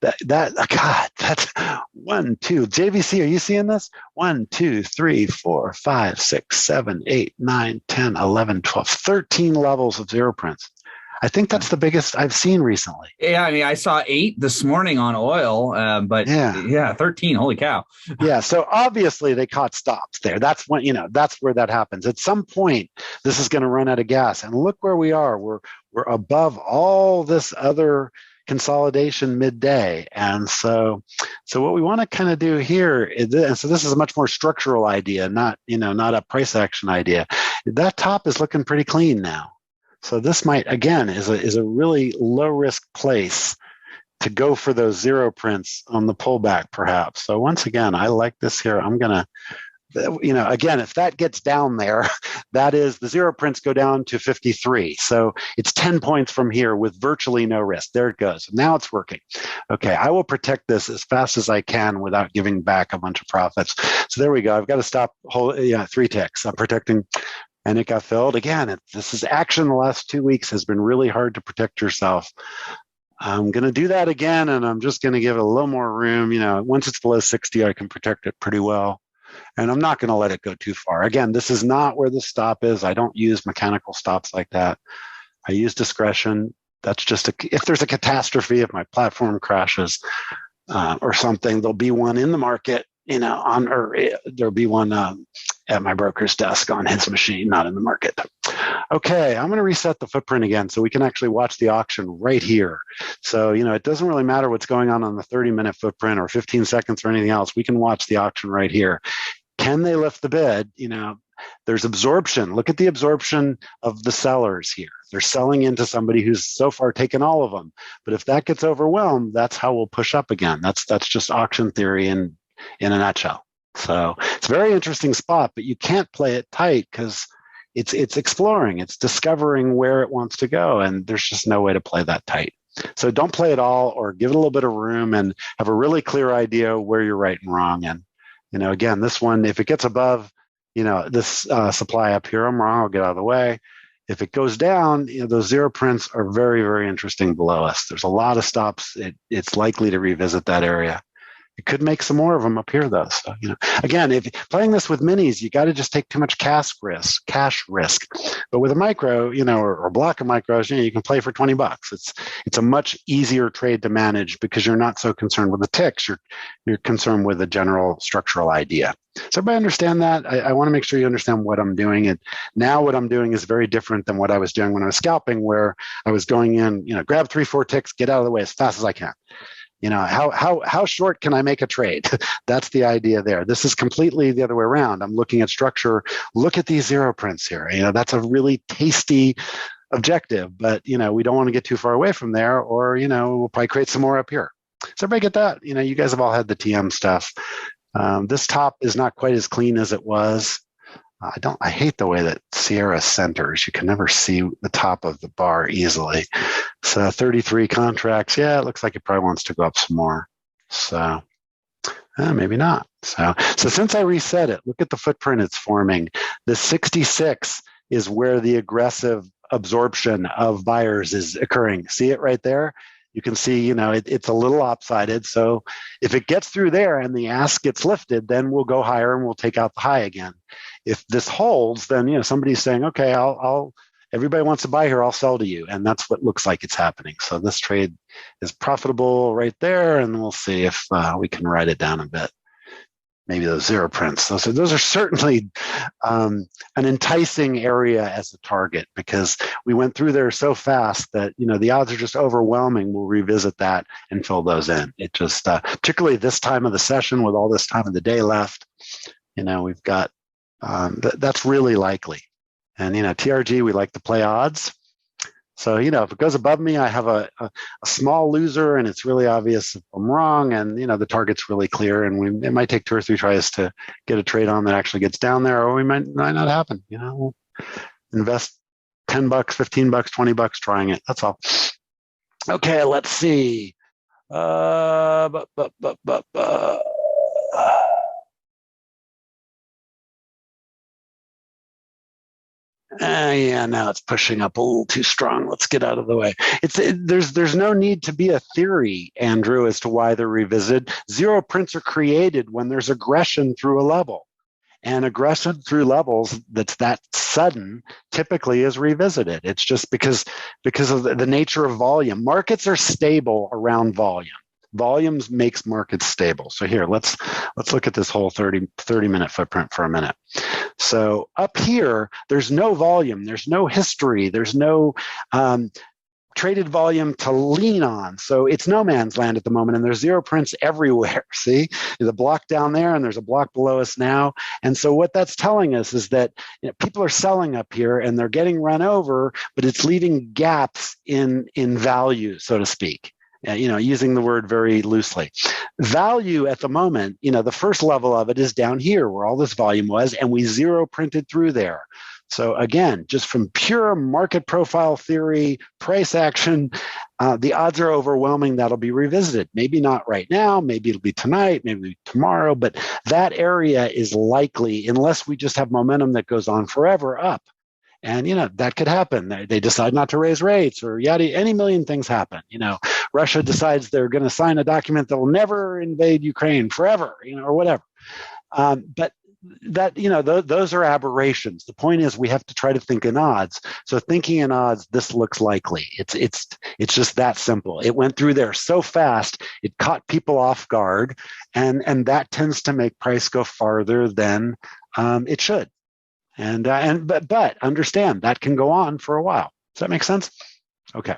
S1: God, that's 1, 2. JVC, are you seeing this? 1, 2, 3, 4, 5, 6, 7, 8, 9, 10, 11, 12, 13 levels of zero prints. I think that's the biggest I've seen recently.
S2: Yeah, I mean, I saw 8 this morning on oil, but 13. Holy cow!
S1: Yeah, so obviously they caught stops there. That's when that's where that happens. At some point, this is going to run out of gas, and look where we are. We're above all this other consolidation midday, and so what we want to kind of do here is, and so this is a much more structural idea, not a price action idea. That top is looking pretty clean now. So this might, again, is a really low risk place to go for those zero prints on the pullback, perhaps. So once again, I like this here. I'm going to, again, if that gets down there, that is the zero prints go down to 53. So it's 10 points from here with virtually no risk. There it goes. Now it's working. Okay, I will protect this as fast as I can without giving back a bunch of profits. So there we go. I've got to stop 3 ticks. I'm protecting. And it got filled. Again, this is action the last 2 weeks has been really hard to protect yourself. I'm going to do that again, and I'm just going to give it a little more room. Once it's below 60, I can protect it pretty well. And I'm not going to let it go too far. Again, this is not where the stop is. I don't use mechanical stops like that. I use discretion. That's just if there's a catastrophe, if my platform crashes or something, there'll be one in the market, there'll be one at my broker's desk on his machine, not in the market. Okay, I'm going to reset the footprint again so we can actually watch the auction right here. So, it doesn't really matter what's going on the 30-minute footprint or 15 seconds or anything else. We can watch the auction right here. Can they lift the bid? There's absorption. Look at the absorption of the sellers here. They're selling into somebody who's so far taken all of them. But if that gets overwhelmed, that's how we'll push up again. That's just auction theory in a nutshell. So it's a very interesting spot, but you can't play it tight because it's exploring, it's discovering where it wants to go, and there's just no way to play that tight. So don't play it all, or give it a little bit of room and have a really clear idea where you're right and wrong. And again, this one, if it gets above this supply up here, I'm wrong, I'll get out of the way. If it goes down, those zero prints are very, very interesting below us. There's a lot of stops. It's likely to revisit that area. It could make some more of them up here, though. So, again, if playing this with minis, you got to just take too much cash risk. But with a micro, or a block of micros, you can play for $20. It's a much easier trade to manage because you're not so concerned with the ticks. You're concerned with the general structural idea. So everybody understand that? I want to make sure you understand what I'm doing. And now what I'm doing is very different than what I was doing when I was scalping, where I was going in, grab 3-4 ticks, get out of the way as fast as I can. How short can I make a trade? That's the idea there. This is completely the other way around. I'm looking at structure. Look at these zero prints here. That's a really tasty objective, but we don't want to get too far away from there, or we'll probably create some more up here. So everybody get that? You guys have all had the TM stuff. This top is not quite as clean as it was. I hate the way that Sierra centers. You can never see the top of the bar easily. So 33 contracts. Yeah, it looks like it probably wants to go up some more. So maybe not. So since I reset it, look at the footprint it's forming. The 66 is where the aggressive absorption of buyers is occurring. See it right there? you can see, it's a little lopsided. So if it gets through there and the ask gets lifted, then we'll go higher and we'll take out the high again. If this holds, then, somebody's saying, okay, everybody wants to buy here, I'll sell to you. And that's what looks like it's happening. So this trade is profitable right there. And we'll see if we can write it down a bit. Maybe those zero prints. Those are certainly an enticing area as a target, because we went through there so fast that, the odds are just overwhelming. We'll revisit that and fill those in. It just, particularly this time of the session with all this time of the day left, we've got, that's really likely. And, TRG, we like to play odds. So, if it goes above me, I have a small loser, and it's really obvious if I'm wrong, and, the target's really clear, and it might take 2 or 3 tries to get a trade on that actually gets down there, or we might not happen. We'll invest $10, $15, $20 trying it. That's all. Okay, let's see. Yeah, now it's pushing up a little too strong. Let's get out of the way. There's no need to be a theory, Andrew, as to why they're revisited. Zero prints are created when there's aggression through a level. And aggression through levels that's that sudden typically is revisited. It's just because of the nature of volume. Markets are stable around volume. Volumes makes markets stable. So here, let's look at this whole 30-minute footprint for a minute. So up here, there's no volume, there's no history, there's no traded volume to lean on. So it's no man's land at the moment, and there's zero prints everywhere. See, there's a block down there, and there's a block below us now. And so what that's telling us is that people are selling up here, and they're getting run over, but it's leaving gaps in value, so to speak. Using the word very loosely. Value at the moment, the first level of it is down here where all this volume was, and we zero printed through there. So again, just from pure market profile theory, price action, the odds are overwhelming that'll be revisited. Maybe not right now, maybe it'll be tonight, maybe tomorrow, but that area is likely, unless we just have momentum that goes on forever, up. And, that could happen. They decide not to raise rates, or any million things happen. Russia decides they're going to sign a document that will never invade Ukraine forever, or whatever. But that, those are aberrations. The point is we have to try to think in odds. So thinking in odds, this looks likely. It's just that simple. It went through there so fast, it caught people off guard, and that tends to make price go farther than it should. But understand that can go on for a while. Does that make sense? Okay.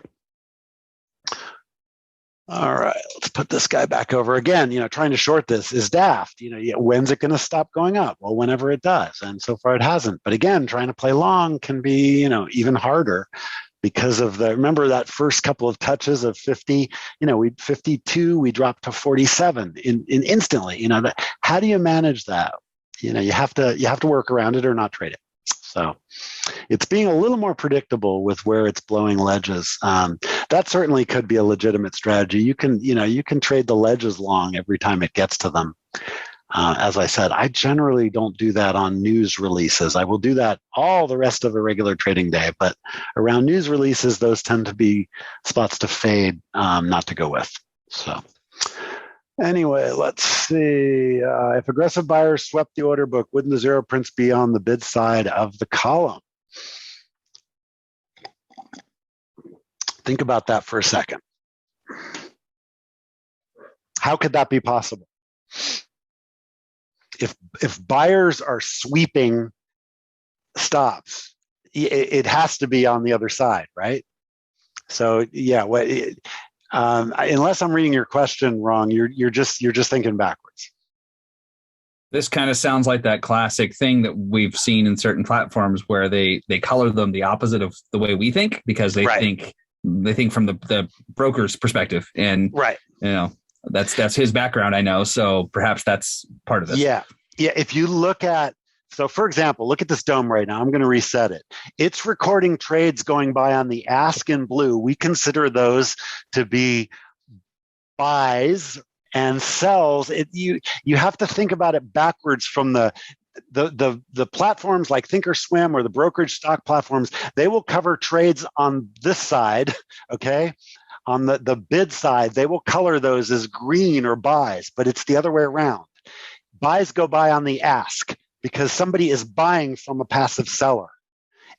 S1: All right, let's put this guy back over again. Trying to short this is daft. When's it going to stop going up? Well, whenever it does, and so far it hasn't. But again, trying to play long can be, even harder because of remember that first couple of touches of 50. We 52, we dropped to 47 in instantly. How do you manage that? You have to work around it or not trade it. So it's being a little more predictable with where it's blowing ledges. That certainly could be a legitimate strategy. You can trade the ledges long every time it gets to them. As I said, I generally don't do that on news releases. I will do that all the rest of a regular trading day, but around news releases, those tend to be spots to fade, not to go with. So. Anyway, let's see. If aggressive buyers swept the order book, wouldn't the zero prints be on the bid side of the column? Think about that for a second. How could that be possible? If buyers are sweeping stops, it has to be on the other side, right? So yeah, unless I'm reading your question wrong, you're just thinking backwards.
S2: This kind of sounds like that classic thing that we've seen in certain platforms where they color them the opposite of the way we think, because they think from the broker's perspective, and
S1: right.
S2: That's his background, I know. So perhaps that's part of it.
S1: Yeah. If you look at, so for example, look at this dome right now. I'm going to reset it. It's recording trades going by on the ask in blue. We consider those to be buys and sells. You have to think about it backwards from the platforms like Thinkorswim or the brokerage stock platforms. They will cover trades on this side, okay? On the bid side, they will color those as green or buys, but it's the other way around. Buys go by on the ask because somebody is buying from a passive seller.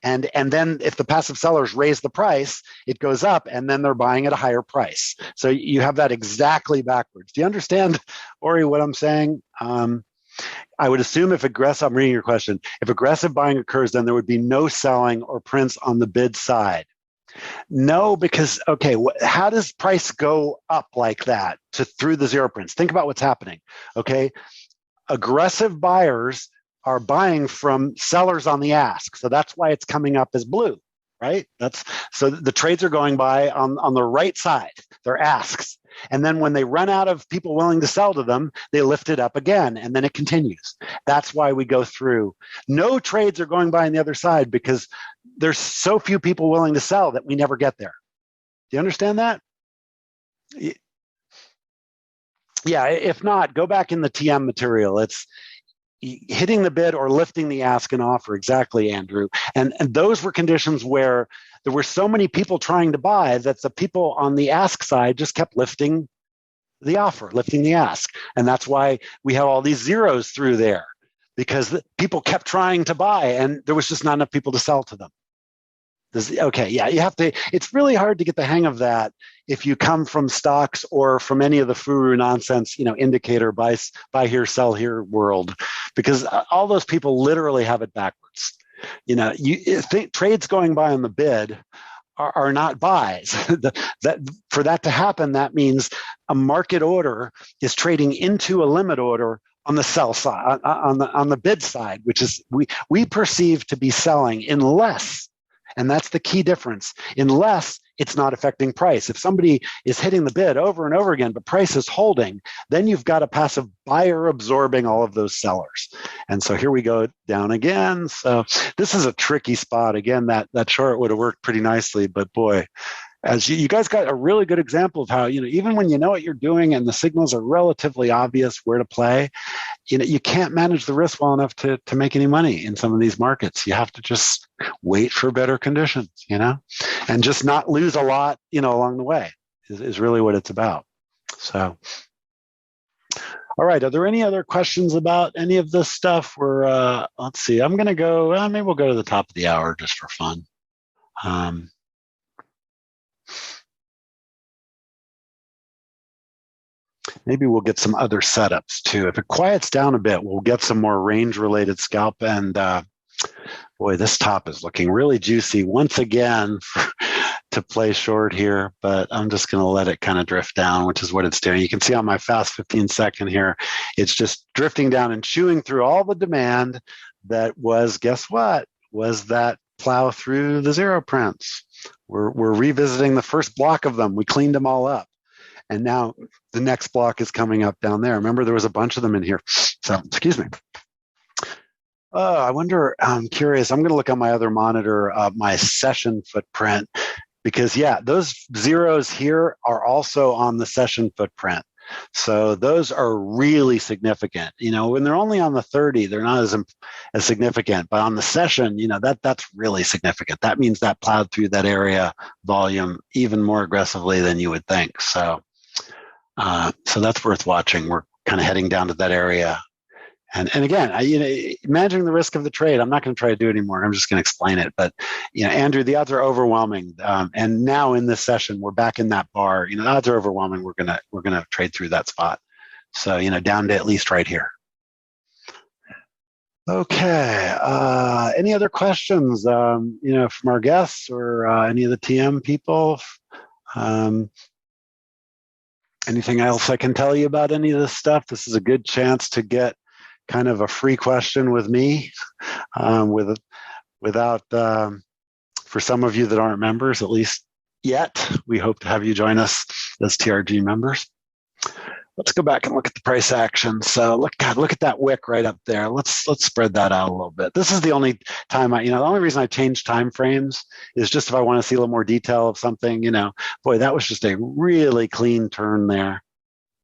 S1: And then if the passive sellers raise the price, it goes up, and then they're buying at a higher price. So you have that exactly backwards. Do you understand, Ori, what I'm saying? I would assume I'm reading your question, if aggressive buying occurs, then there would be no selling or prints on the bid side. No, because, okay, how does price go up like that through the zero prints? Think about what's happening, okay? Aggressive buyers are buying from sellers on the ask. So that's why it's coming up as blue, right? So the trades are going by on the right side, their asks. And then when they run out of people willing to sell to them, they lift it up again, and then it continues. That's why we go through. No trades are going by on the other side because there's so few people willing to sell that we never get there. Do you understand that? Yeah, if not, go back in the TM material. It's hitting the bid or lifting the ask and offer. Exactly, Andrew. And those were conditions where there were so many people trying to buy that the people on the ask side just kept lifting the offer, lifting the ask. And that's why we have all these zeros through there, because people kept trying to buy and there was just not enough people to sell to them. Okay, yeah, you have to. It's really hard to get the hang of that if you come from stocks or from any of the furu nonsense, indicator buy here, sell here world, because all those people literally have it backwards. Trades going by on the bid are not buys. For that to happen, that means a market order is trading into a limit order on the sell side, on the bid side, which is we perceive to be selling unless. And that's the key difference, unless it's not affecting price. If somebody is hitting the bid over and over again, but price is holding, then you've got a passive buyer absorbing all of those sellers. And so here we go down again. So this is a tricky spot. Again, that chart would have worked pretty nicely, but boy, as you guys got a really good example of how, even when you know what you're doing and the signals are relatively obvious where to play, you can't manage the risk well enough to make any money in some of these markets. You have to just wait for better conditions, and just not lose a lot, along the way is really what it's about. So, all right. Are there any other questions about any of this stuff? Let's see, I'm going to go, maybe we'll go to the top of the hour just for fun. Maybe we'll get some other setups too. If it quiets down a bit, we'll get some more range-related scalp. And boy, this top is looking really juicy once again to play short here. But I'm just going to let it kind of drift down, which is what it's doing. You can see on my fast 15-second here, it's just drifting down and chewing through all the demand that was, guess what? Was that plow through the zero prints. We're revisiting the first block of them. We cleaned them all up. And now the next block is coming up down there. Remember, there was a bunch of them in here. So, excuse me. I wonder, I'm curious. I'm going to look on my other monitor, my session footprint, because, yeah, those zeros here are also on the session footprint. So those are really significant. When they're only on the 30, they're not as significant. But on the session, that's really significant. That means that plowed through that area volume even more aggressively than you would think. So that's worth watching. We're kind of heading down to that area. And again, managing the risk of the trade, I'm not going to try to do it anymore. I'm just going to explain it. But, Andrew, the odds are overwhelming. And now in this session, we're back in that bar. The odds are overwhelming. We're going to trade through that spot. So, down to at least right here. Okay. Any other questions, from our guests or any of the TM people? Anything else I can tell you about any of this stuff? This is a good chance to get kind of a free question with me, without, for some of you that aren't members, at least yet, we hope to have you join us as TRG members. Let's go back and look at the price action. So look at that wick right up there. Let's spread that out a little bit. This is the only time the only reason I change time frames is just if I want to see a little more detail of something, boy, that was just a really clean turn there.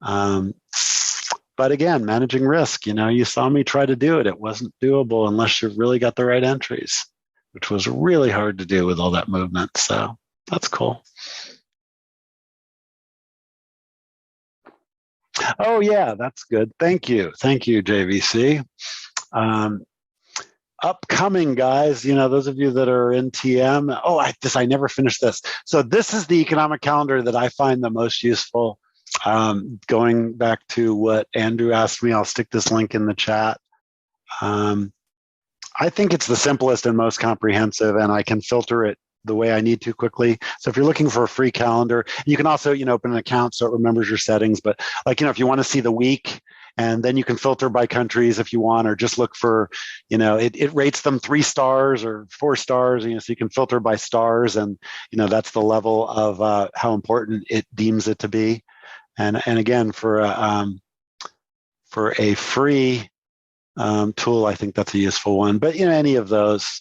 S1: But again, managing risk, you saw me try to do it. It wasn't doable unless you really got the right entries, which was really hard to do with all that movement. So that's cool. Oh, yeah, that's good. Thank you. Thank you, JVC. Um, Upcoming, guys, those of you that are in TM. Oh, I never finished this. So this is the economic calendar that I find the most useful. Going back to what Andrew asked me, I'll stick this link in the chat. I think it's the simplest and most comprehensive, and I can filter it the way I need to quickly. So if you're looking for a free calendar, you can also, open an account so it remembers your settings. But if you want to see the week, and then you can filter by countries if you want, or just look for, it rates them 3 stars or 4 stars, so you can filter by stars, and, that's the level of how important it deems it to be. And again, for a free tool, I think that's a useful one. But any of those,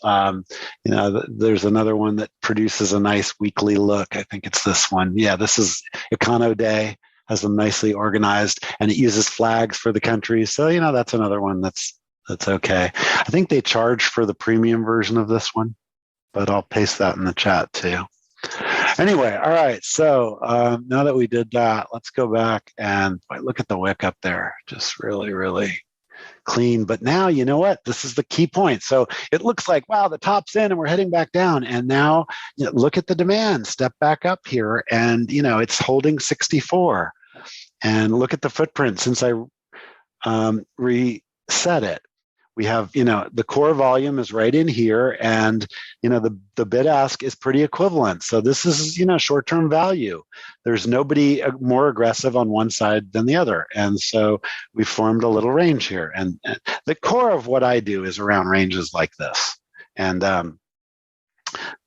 S1: there's another one that produces a nice weekly look. I think it's this one. Yeah, this is Econo Day, has them nicely organized, and it uses flags for the countries. So that's another one that's okay. I think they charge for the premium version of this one, but I'll paste that in the chat too. Anyway, all right. So now that we did that, let's go back and look at the wick up there. Just really, really clean. But now, you know what? This is the key point. So it looks like, wow, the top's in and we're heading back down. And now look at the demand, step back up here, and it's holding 64. And look at the footprint since I reset it. We have, the core volume is right in here, and, the bid ask is pretty equivalent. So this is, short-term value. There's nobody more aggressive on one side than the other. And so we formed a little range here. And the core of what I do is around ranges like this. And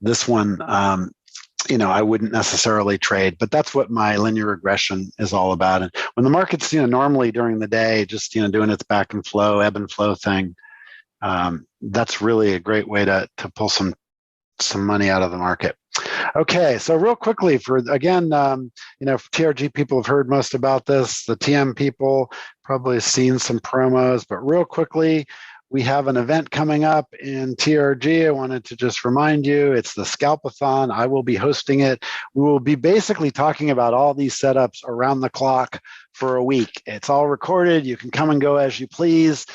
S1: this one, I wouldn't necessarily trade, but that's what my linear regression is all about. And when the market's, normally during the day, just, doing its back and flow, ebb and flow thing, that's really a great way to pull some money out of the market. Okay, so real quickly for TRG people have heard most about this. The TM people probably have seen some promos, but real quickly, we have an event coming up in TRG. I wanted to just remind you, it's the Scalpathon. I will be hosting it. We will be basically talking about all these setups around the clock for a week. It's all recorded. You can come and go as you please.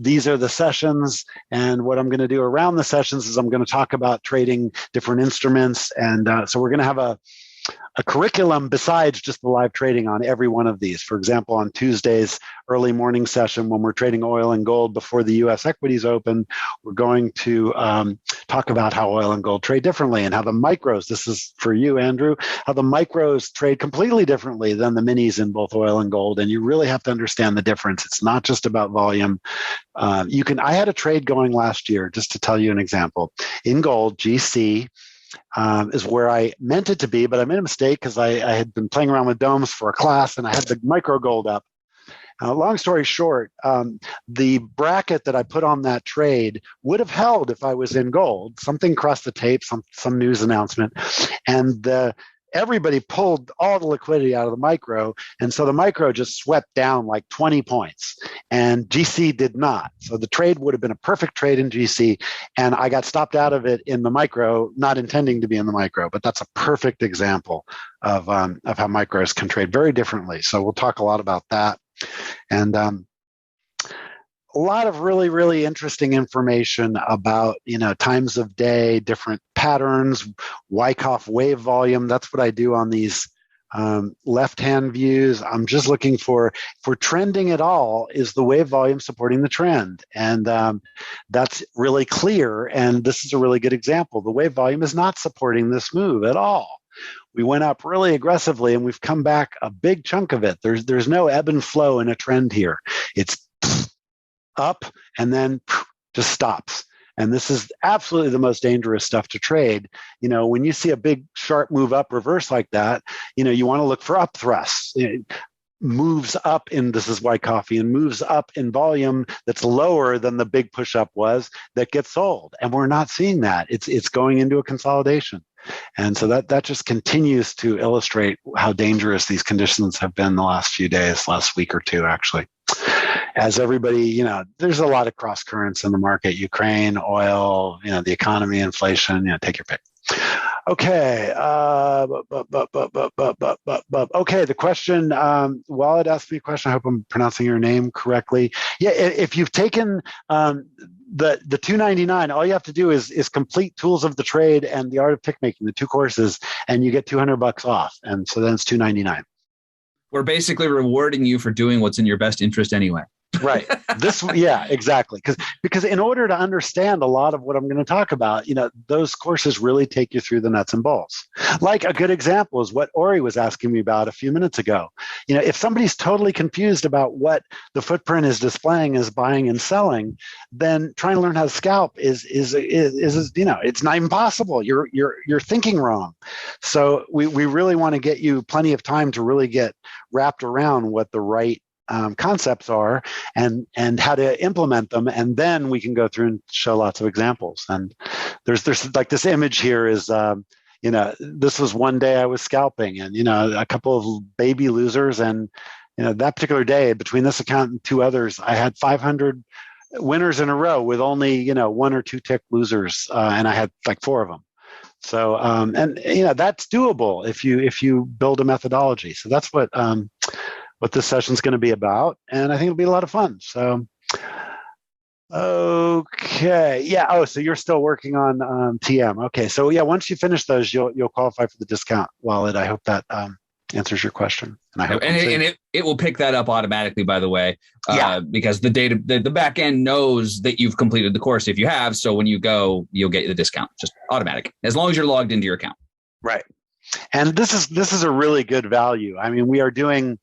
S1: These are the sessions, and what I'm going to do around the sessions is I'm going to talk about trading different instruments, and so we're going to have a curriculum besides just the live trading on every one of these. For example, on Tuesday's early morning session, when we're trading oil and gold before the U.S. equities open, we're going to talk about how oil and gold trade differently, and how the micros, this is for you, Andrew, how the micros trade completely differently than the minis in both oil and gold. And you really have to understand the difference. It's not just about volume. I had a trade going last year, just to tell you an example. In gold, GC, is where I meant it to be, but I made a mistake because I had been playing around with domes for a class, and I had the micro gold up. Long story short, the bracket that I put on that trade would have held if I was in gold. Something crossed the tape, some news announcement, and everybody pulled all the liquidity out of the micro, and so the micro just swept down like 20 points, and GC did not. So the trade would have been a perfect trade in GC, and I got stopped out of it in the micro, not intending to be in the micro. But that's a perfect example of how micros can trade very differently. So we'll talk a lot about that, and a lot of really, really interesting information about, times of day, different patterns, Wyckoff wave volume. That's what I do on these left-hand views. I'm just looking for trending at all, is the wave volume supporting the trend? And that's really clear. And this is a really good example. The wave volume is not supporting this move at all. We went up really aggressively, and we've come back a big chunk of it. There's no ebb and flow in a trend here. It's up and then just stops. And this is absolutely the most dangerous stuff to trade. When you see a big sharp move up reverse like that, you want to look for up thrusts. It moves up in, this is Wyckoff, and moves up in volume that's lower than the big push up was, that gets sold. And we're not seeing that. It's going into a consolidation. And so that just continues to illustrate how dangerous these conditions have been the last few days, last week or two, actually. As everybody, there's a lot of cross currents in the market: Ukraine, oil, the economy, inflation, take your pick. Okay. Okay. The question, Walid asked me a question. I hope I'm pronouncing your name correctly. Yeah. If you've taken the 299, all you have to do is complete Tools of the Trade and The Art of Tick Making, the two courses, and you get $200 off. And so then it's 299.
S2: We're basically rewarding you for doing what's in your best interest anyway.
S1: Right. Yeah, exactly. Because in order to understand a lot of what I'm going to talk about, those courses really take you through the nuts and bolts. Like a good example is what Ori was asking me about a few minutes ago. If somebody's totally confused about what the footprint is displaying as buying and selling, then trying to learn how to scalp is it's not even possible. You're thinking wrong. So we really want to get you plenty of time to really get wrapped around what the right concepts are and how to implement them, and then we can go through and show lots of examples. And there's like this image here is this was one day I was scalping, and a couple of baby losers, and that particular day between this account and two others I had 500 winners in a row with only one or two tick losers, and I had like four of them. So that's doable if you build a methodology. So that's what this session is going to be about, and I think it'll be a lot of fun. So, okay, yeah. Oh, so you're still working on TM. Okay, so yeah, once you finish those, you'll qualify for the discount wallet. I hope that answers your question, and I hope
S2: it will pick that up automatically. By the way, because the back end knows that you've completed the course if you have. So when you go, you'll get the discount, just automatic, as long as you're logged into your account.
S1: Right, and this is a really good value. I mean, we are doing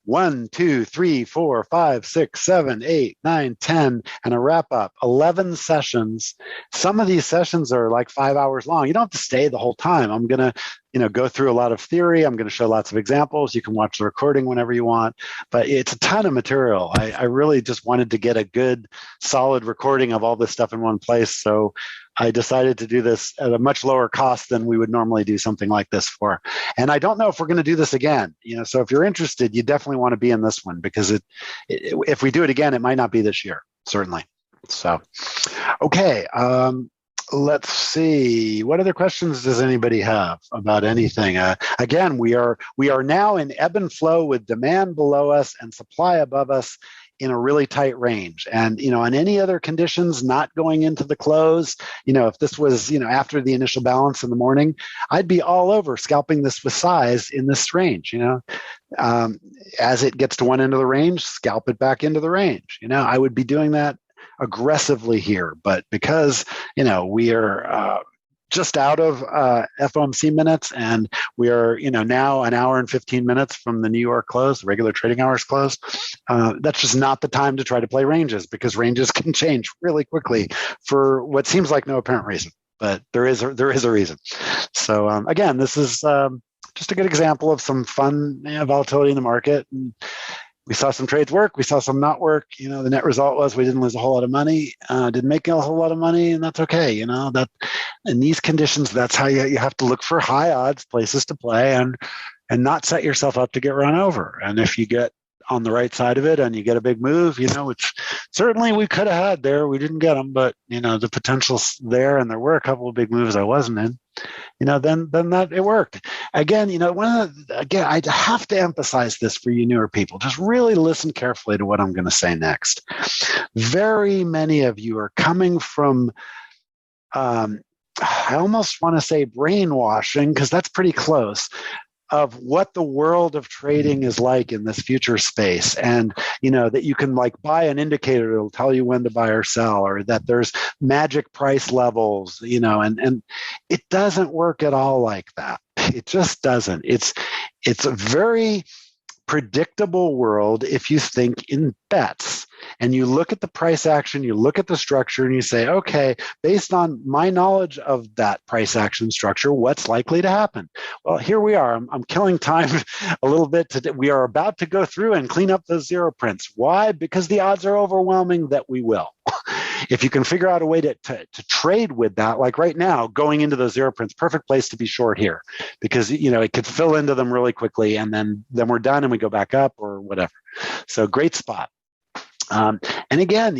S1: 1, 2, 3, 4, 5, 6, 7, 8, 9, 10, and a wrap up, 11 sessions. Some of these sessions are like 5 hours long. You don't have to stay the whole time. I'm going to go through a lot of theory. I'm going to show lots of examples. You can watch the recording whenever you want, but it's a ton of material. I really just wanted to get a good, solid recording of all this stuff in one place. So I decided to do this at a much lower cost than we would normally do something like this for. And I don't know if we're going to do this again. So if you're interested, you definitely want to be in this one, because if we do it again, it might not be this year, certainly. So, okay. Let's see. What other questions does anybody have about anything? Again, we are now in ebb and flow with demand below us and supply above us in a really tight range. And, on any other conditions not going into the close, if this was, after the initial balance in the morning, I'd be all over scalping this with size in this range, as it gets to one end of the range, scalp it back into the range. I would be doing that aggressively here, but because, we are just out of FOMC minutes, and we are, now an hour and 15 minutes from the New York close, the regular trading hours close. That's just not the time to try to play ranges, because ranges can change really quickly for what seems like no apparent reason, but there is a reason. So again, this is just a good example of some fun volatility in the market. And we saw some trades work. We saw some not work. The net result was we didn't lose a whole lot of money, didn't make a whole lot of money, and that's okay. That in these conditions, that's how you have to look for high odds places to play and not set yourself up to get run over. And if you get on the right side of it and you get a big move, which certainly we could have had there, we didn't get them, but the potential's there, and there were a couple of big moves I wasn't in. Then that it worked. Again, I have to emphasize this for you newer people. Just really listen carefully to what I'm going to say next. Very many of you are coming from, I almost want to say brainwashing, because that's pretty close, of what the world of trading is like in this future space. And, that you can like buy an indicator that'll tell you when to buy or sell, or that there's magic price levels, and it doesn't work at all like that. It just doesn't. It's a very predictable world if you think in bets. And you look at the price action, you look at the structure, and you say, okay, based on my knowledge of that price action structure, what's likely to happen? Well, here we are. I'm killing time a little bit. We are about to go through and clean up those zero prints. Why? Because the odds are overwhelming that we will. If you can figure out a way to trade with that, like right now, going into those zero prints, perfect place to be short here, because it could fill into them really quickly, and then we're done and we go back up or whatever. So great spot. And again,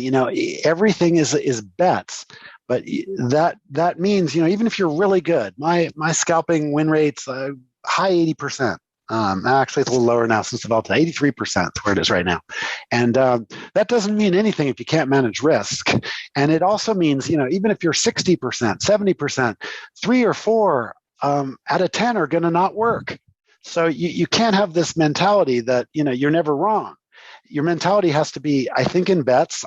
S1: everything is bets, But that means, even if you're really good, my scalping win rate's high 80%. Actually, it's a little lower now since the Delta, 83% where it is right now. And that doesn't mean anything if you can't manage risk. And it also means, even if you're 60%, 70%, 3 or 4 out of 10 are going to not work. So you can't have this mentality that, you're never wrong. Your mentality has to be, I think in bets,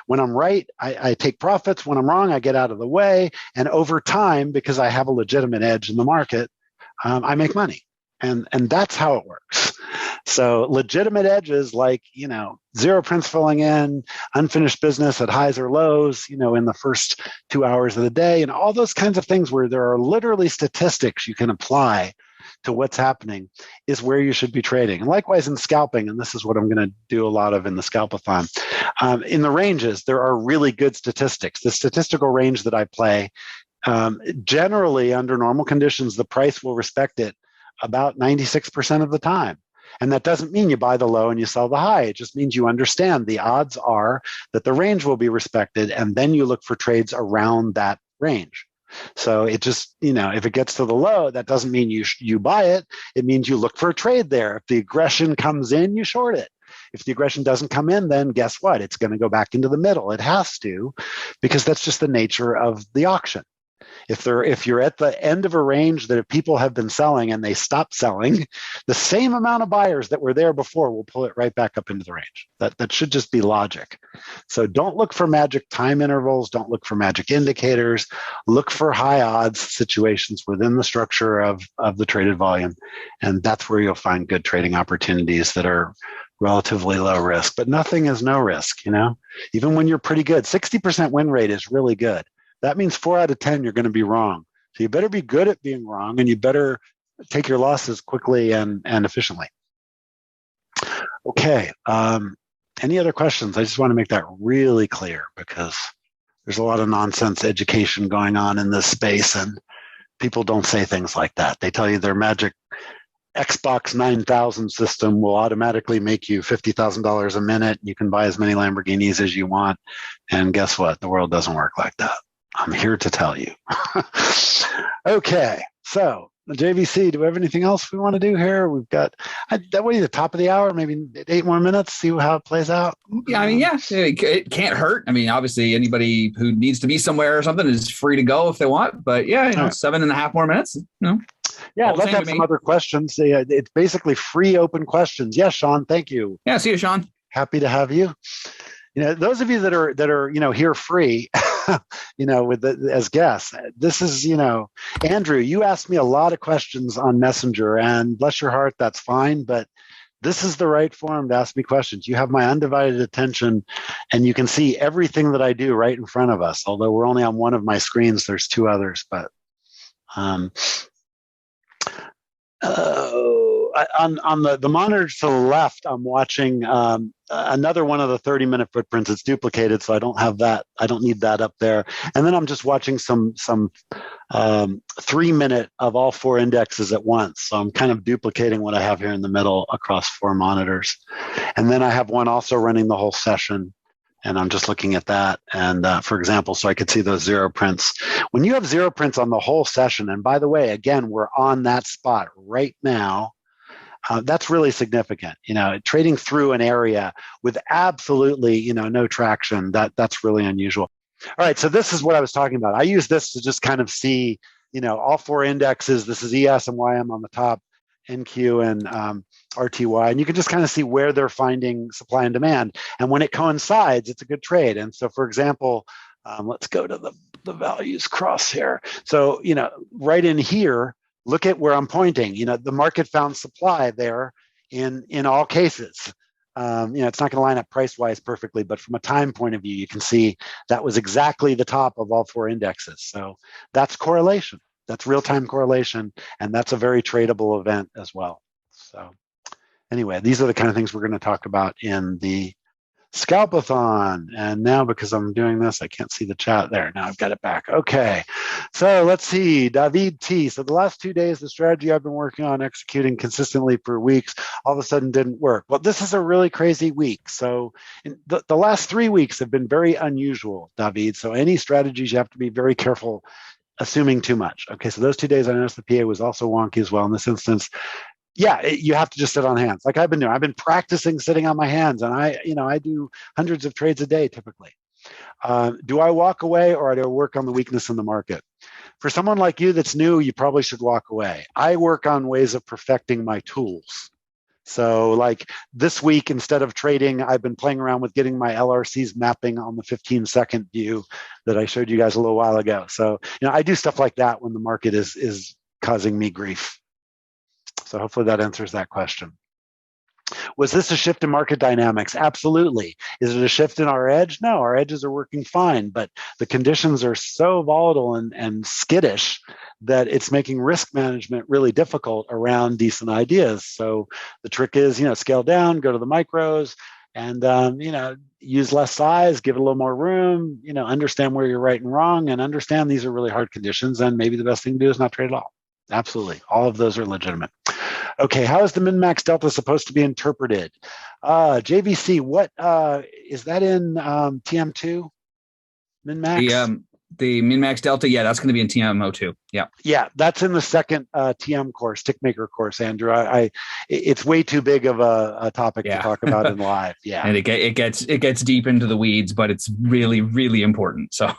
S1: when I'm right, I take profits. When I'm wrong, I get out of the way. And over time, because I have a legitimate edge in the market, I make money. And that's how it works. So legitimate edges like, zero prints filling in, unfinished business at highs or lows, in the first 2 hours of the day, and all those kinds of things where there are literally statistics you can apply to what's happening is where you should be trading. And likewise in scalping, and this is what I'm going to do a lot of in the Scalpathon, in the ranges, there are really good statistics. The statistical range that I play, generally under normal conditions, the price will respect it about 96% of the time. And that doesn't mean you buy the low and you sell the high. It just means you understand the odds are that the range will be respected, and then you look for trades around that range. So it just, if it gets to the low, that doesn't mean you buy it. It means you look for a trade there. If the aggression comes in, you short it. If the aggression doesn't come in, then guess what? It's going to go back into the middle. It has to, because that's just the nature of the auction. If you're at the end of a range that if people have been selling and they stop selling, the same amount of buyers that were there before will pull it right back up into the range. That should just be logic. So don't look for magic time intervals. Don't look for magic indicators. Look for high odds situations within the structure of the traded volume. And that's where you'll find good trading opportunities that are relatively low risk. But nothing is no risk, Even when you're pretty good, 60% win rate is really good. That means 4 out of 10, you're going to be wrong. So you better be good at being wrong, and you better take your losses quickly and efficiently. Okay. Any other questions? I just want to make that really clear because there's a lot of nonsense education going on in this space, and people don't say things like that. They tell you their magic Xbox 9000 system will automatically make you $50,000 a minute. You can buy as many Lamborghinis as you want. And guess what? The world doesn't work like that. I'm here to tell you. Okay, so JVC, do we have anything else we want to do here? We've got that way the top of the hour, maybe 8 more minutes, see how it plays out.
S2: Yeah, it can't hurt. Obviously anybody who needs to be somewhere or something is free to go if they want, but yeah,
S1: right.
S2: 7.5 more minutes,
S1: Yeah, let's have some other questions. It's basically free open questions. Yes, Sean, thank you.
S2: Yeah, see you, Sean.
S1: Happy to have you. Those of you that are here free, as guests, this is, Andrew, you asked me a lot of questions on Messenger, and bless your heart, that's fine. But this is the right forum to ask me questions. You have my undivided attention, and you can see everything that I do right in front of us. Although we're only on one of my screens, there's 2 others, but on the monitor to the left, I'm watching another one of the 30-minute footprints. It's duplicated, so I don't have that. I don't need that up there. And then I'm just watching some 3-minute of all 4 indexes at once. So I'm kind of duplicating what I have here in the middle across 4 monitors. And then I have one also running the whole session. And I'm just looking at that. And for example, so I could see those 0 prints. When you have 0 prints on the whole session, and by the way, again, we're on that spot right now. That's really significant. Trading through an area with absolutely, no traction, that's really unusual. All right. So this is what I was talking about. I use this to just kind of see, all 4 indexes. This is ES and YM on the top, NQ and RTY, and you can just kind of see where they're finding supply and demand. And when it coincides, it's a good trade. And so, for example, let's go to the values cross here. So, right in here, look at where I'm pointing. The market found supply there in all cases. It's not going to line up price-wise perfectly, but from a time point of view, you can see that was exactly the top of all 4 indexes. So that's correlation. That's real-time correlation, and that's a very tradable event as well. So anyway, these are the kind of things we're going to talk about in the Scalpathon. And now because I'm doing this, I can't see the chat there. Now I've got it back. Okay. So let's see. David T. So the last 2 days, the strategy I've been working on executing consistently for weeks all of a sudden didn't work. Well, this is a really crazy week. So the last 3 weeks have been very unusual, David. So any strategies, you have to be very careful assuming too much. Okay. So those 2 days, I noticed the PA was also wonky as well in this instance. Yeah, you have to just sit on hands like I've been doing. I've been practicing sitting on my hands, and I do hundreds of trades a day typically. Do I walk away or do I work on the weakness in the market? For someone like you that's new, you probably should walk away. I work on ways of perfecting my tools. So like this week, instead of trading, I've been playing around with getting my LRCs mapping on the 15-second view that I showed you guys a little while ago. So, I do stuff like that when the market is causing me grief. So hopefully that answers that question. Was this a shift in market dynamics? Absolutely. Is it a shift in our edge? No, our edges are working fine, but the conditions are so volatile and skittish that it's making risk management really difficult around decent ideas. So the trick is, scale down, go to the micros, and use less size, give it a little more room, understand where you're right and wrong, and understand these are really hard conditions, and maybe the best thing to do is not trade at all. Absolutely. All of those are legitimate. Okay, how is the min-max delta supposed to be interpreted? JVC, what is that in TM2? Min-max?
S2: The min-max delta, yeah, that's going to be in TM02. Yeah.
S1: Yeah, that's in the second TM course, Tick Maker course, Andrew. It's way too big of a topic to talk about in live. Yeah,
S2: and it gets deep into the weeds, but it's really, really important. So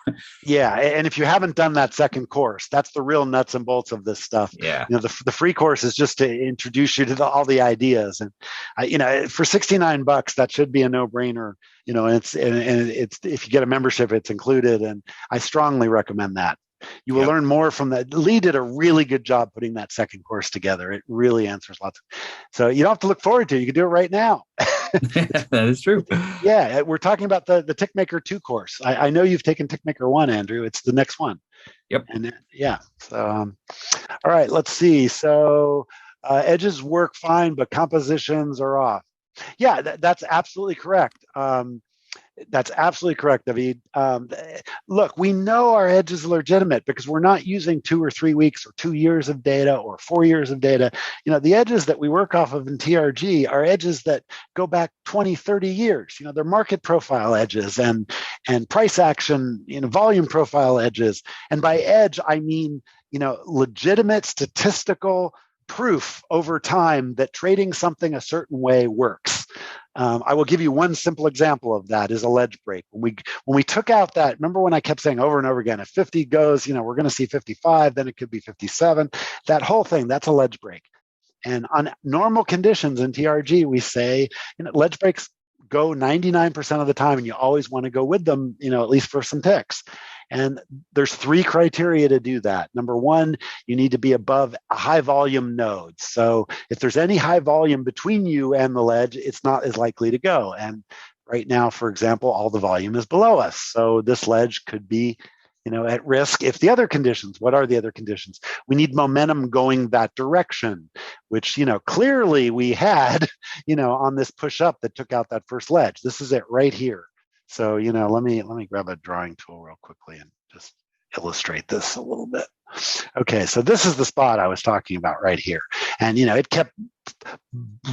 S1: yeah, and if you haven't done that second course, that's the real nuts and bolts of this stuff.
S2: Yeah,
S1: the free course is just to introduce you to all the ideas, and for $69, that should be a no-brainer. And it's if you get a membership, it's included, and I strongly recommend that. You will learn more from that. Lee did a really good job putting that second course together. It really answers lots. So you don't have to look forward to it. You can do it right now.
S2: That is true.
S1: Yeah, we're talking about the Tick Maker 2 course. I know you've taken Tick Maker 1, Andrew. It's the next one.
S2: Yep.
S1: And yeah. So, all right, let's see. So edges work fine, but compositions are off. Yeah, that's absolutely correct. That's absolutely correct, David. Look, we know our edge is legitimate because we're not using 2 or 3 weeks or 2 years of data or 4 years of data. The edges that we work off of in TRG are edges that go back 20, 30 years. They're market profile edges and price action, volume profile edges. And by edge, I mean, legitimate statistical proof over time that trading something a certain way works. I will give you one simple example of that is a ledge break. When we took out that, remember when I kept saying over and over again, if 50 goes, we're going to see 55, then it could be 57. That whole thing, that's a ledge break. And on normal conditions in TRG, we say, ledge breaks go 99% of the time, and you always want to go with them, at least for some ticks. And there's 3 criteria to do that. Number 1, you need to be above a high volume node. So if there's any high volume between you and the ledge, it's not as likely to go. And right now, for example, all the volume is below us. So this ledge could be, at risk. If the other conditions, what are the other conditions? We need momentum going that direction, which, clearly we had, on this push up that took out that first ledge. This is it right here. So, let me grab a drawing tool real quickly and just illustrate this a little bit. Okay, so this is the spot I was talking about right here. And, it kept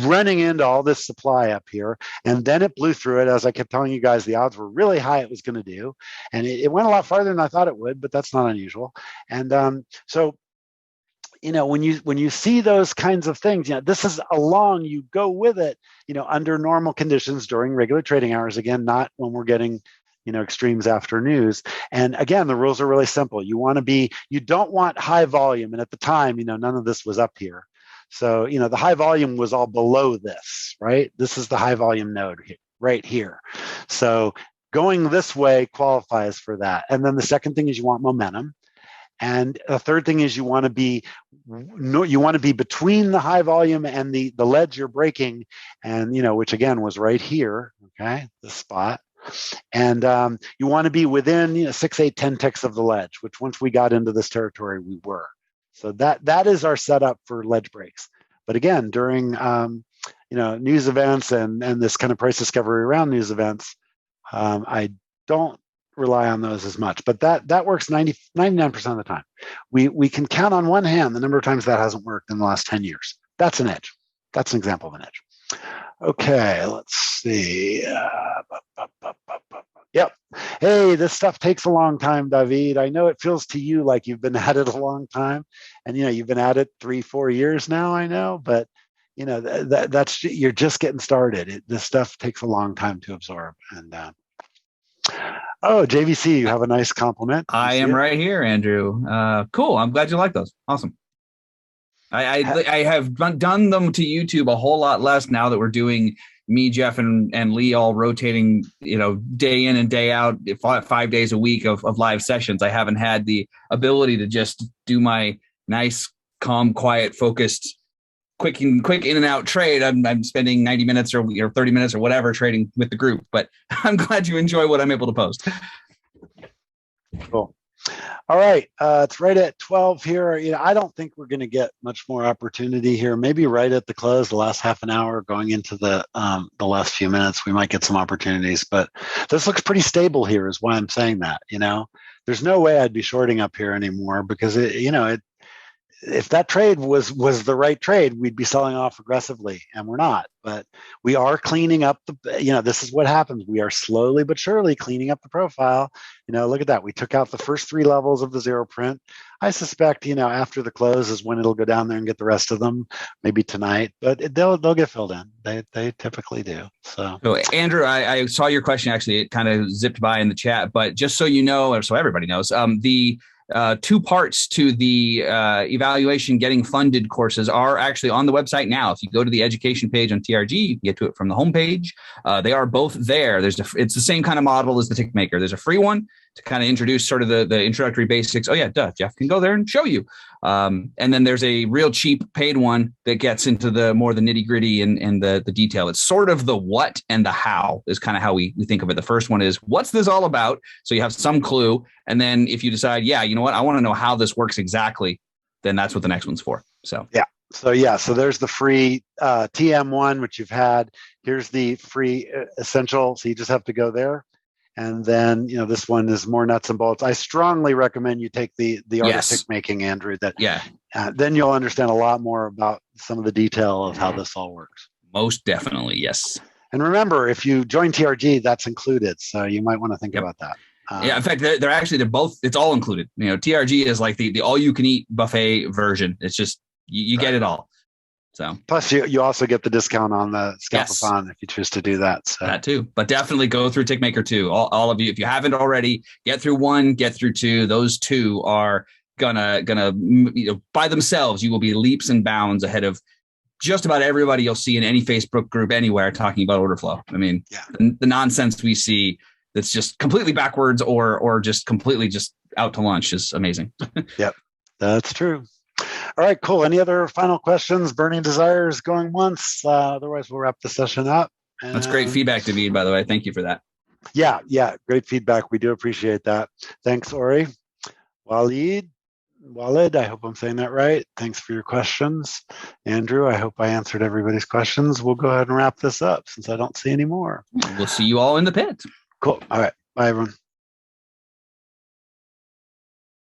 S1: running into all this supply up here, and then it blew through it. As I kept telling you guys, the odds were really high it was going to do. And it went a lot farther than I thought it would, but that's not unusual. And so, when you see those kinds of things, this is a long, you go with it, under normal conditions during regular trading hours, again, not when we're getting, extremes after news. And again, the rules are really simple. You don't want high volume. And at the time, none of this was up here. So, the high volume was all below this, right? This is the high volume node right here. So going this way qualifies for that. And then the second thing is you want momentum. And the third thing is you want to be between the high volume and the ledge you're breaking, and which again was right here, okay, this spot. And you want to be within 6, 8, 10 ticks of the ledge, which once we got into this territory, we were. So that is our setup for ledge breaks. But again, during news events and this kind of price discovery around news events, I don't rely on those as much, but that works 99% of the time. We can count on one hand the number of times that hasn't worked in the last 10 years. That's an edge. That's an example of an edge. Okay, let's see. Yep. Hey, this stuff takes a long time, David. I know it feels to you like you've been at it a long time, and you've been at it 3-4 years now. I know, but that's you're just getting started. This stuff takes a long time to absorb. And oh, JVC, you have a nice compliment.
S2: I am right here, Andrew. Cool. I'm glad you like those. Awesome. I have done them to YouTube a whole lot less now that we're doing me, Jeff, and Lee all rotating, day in and day out, 5 days a week of live sessions. I haven't had the ability to just do my nice, calm, quiet, focused, quick in and out trade. I'm spending 90 minutes or 30 minutes or whatever trading with the group, but I'm glad you enjoy what I'm able to post.
S1: Cool. All right. It's right at 12 here. I don't think we're going to get much more opportunity here. Maybe right at the close, the last half an hour going into the last few minutes, we might get some opportunities, but this looks pretty stable here is why I'm saying that. There's no way I'd be shorting up here anymore because if that trade was the right trade, we'd be selling off aggressively, and we're not. But we are cleaning up this is what happens. We are slowly but surely cleaning up the profile. Look at that. We took out the first 3 levels of the zero print. I suspect, after the close is when it'll go down there and get the rest of them, maybe tonight. But they'll get filled in. They typically do. So
S2: Andrew, I saw your question. Actually, it kind of zipped by in the chat, but just so you know, or so everybody knows, the 2 parts to the evaluation getting funded courses are actually on the website now. If you go to the education page on TRG, you can get to it from the homepage. They are both there. It's the same kind of model as the Tick Maker. There's a free one to kind of introduce sort of the introductory basics. Oh yeah, Jeff can go there and show you. And then there's a real cheap paid one that gets into the more the nitty gritty and the detail. It's sort of the what and the how is kind of how we think of it. The first one is what's this all about? So you have some clue. And then if you decide, I want to know how this works exactly, then that's what the next one's for. So
S1: So there's the free TM1, which you've had. Here's the free essential. So you just have to go there. And then, this one is more nuts and bolts. I strongly recommend you take the art of tick making, Andrew. Then you'll understand a lot more about some of the detail of how this all works.
S2: Most definitely, yes.
S1: And remember, if you join TRG, that's included. So you might want to think about that.
S2: In fact, they're both. It's all included. TRG is like the all you can eat buffet version. It's just you get it all. So
S1: plus you also get the discount on the Scalpathon if you choose to do that. So
S2: that too, but definitely go through Tickmaker 2. All of you, if you haven't already, get through 1, get through 2. Those 2 are gonna by themselves. You will be leaps and bounds ahead of just about everybody you'll see in any Facebook group anywhere talking about order flow. I mean, the nonsense we see that's just completely backwards or just completely just out to lunch is amazing.
S1: Yep, that's true. All right, cool. Any other final questions? Burning desires going once. Otherwise, we'll wrap the session up.
S2: That's great feedback, David, by the way. Thank you for that.
S1: Yeah, great feedback. We do appreciate that. Thanks, Ori. Walid, I hope I'm saying that right. Thanks for your questions. Andrew, I hope I answered everybody's questions. We'll go ahead and wrap this up since I don't see any more.
S2: We'll see you all in the pit.
S1: Cool. All right. Bye, everyone.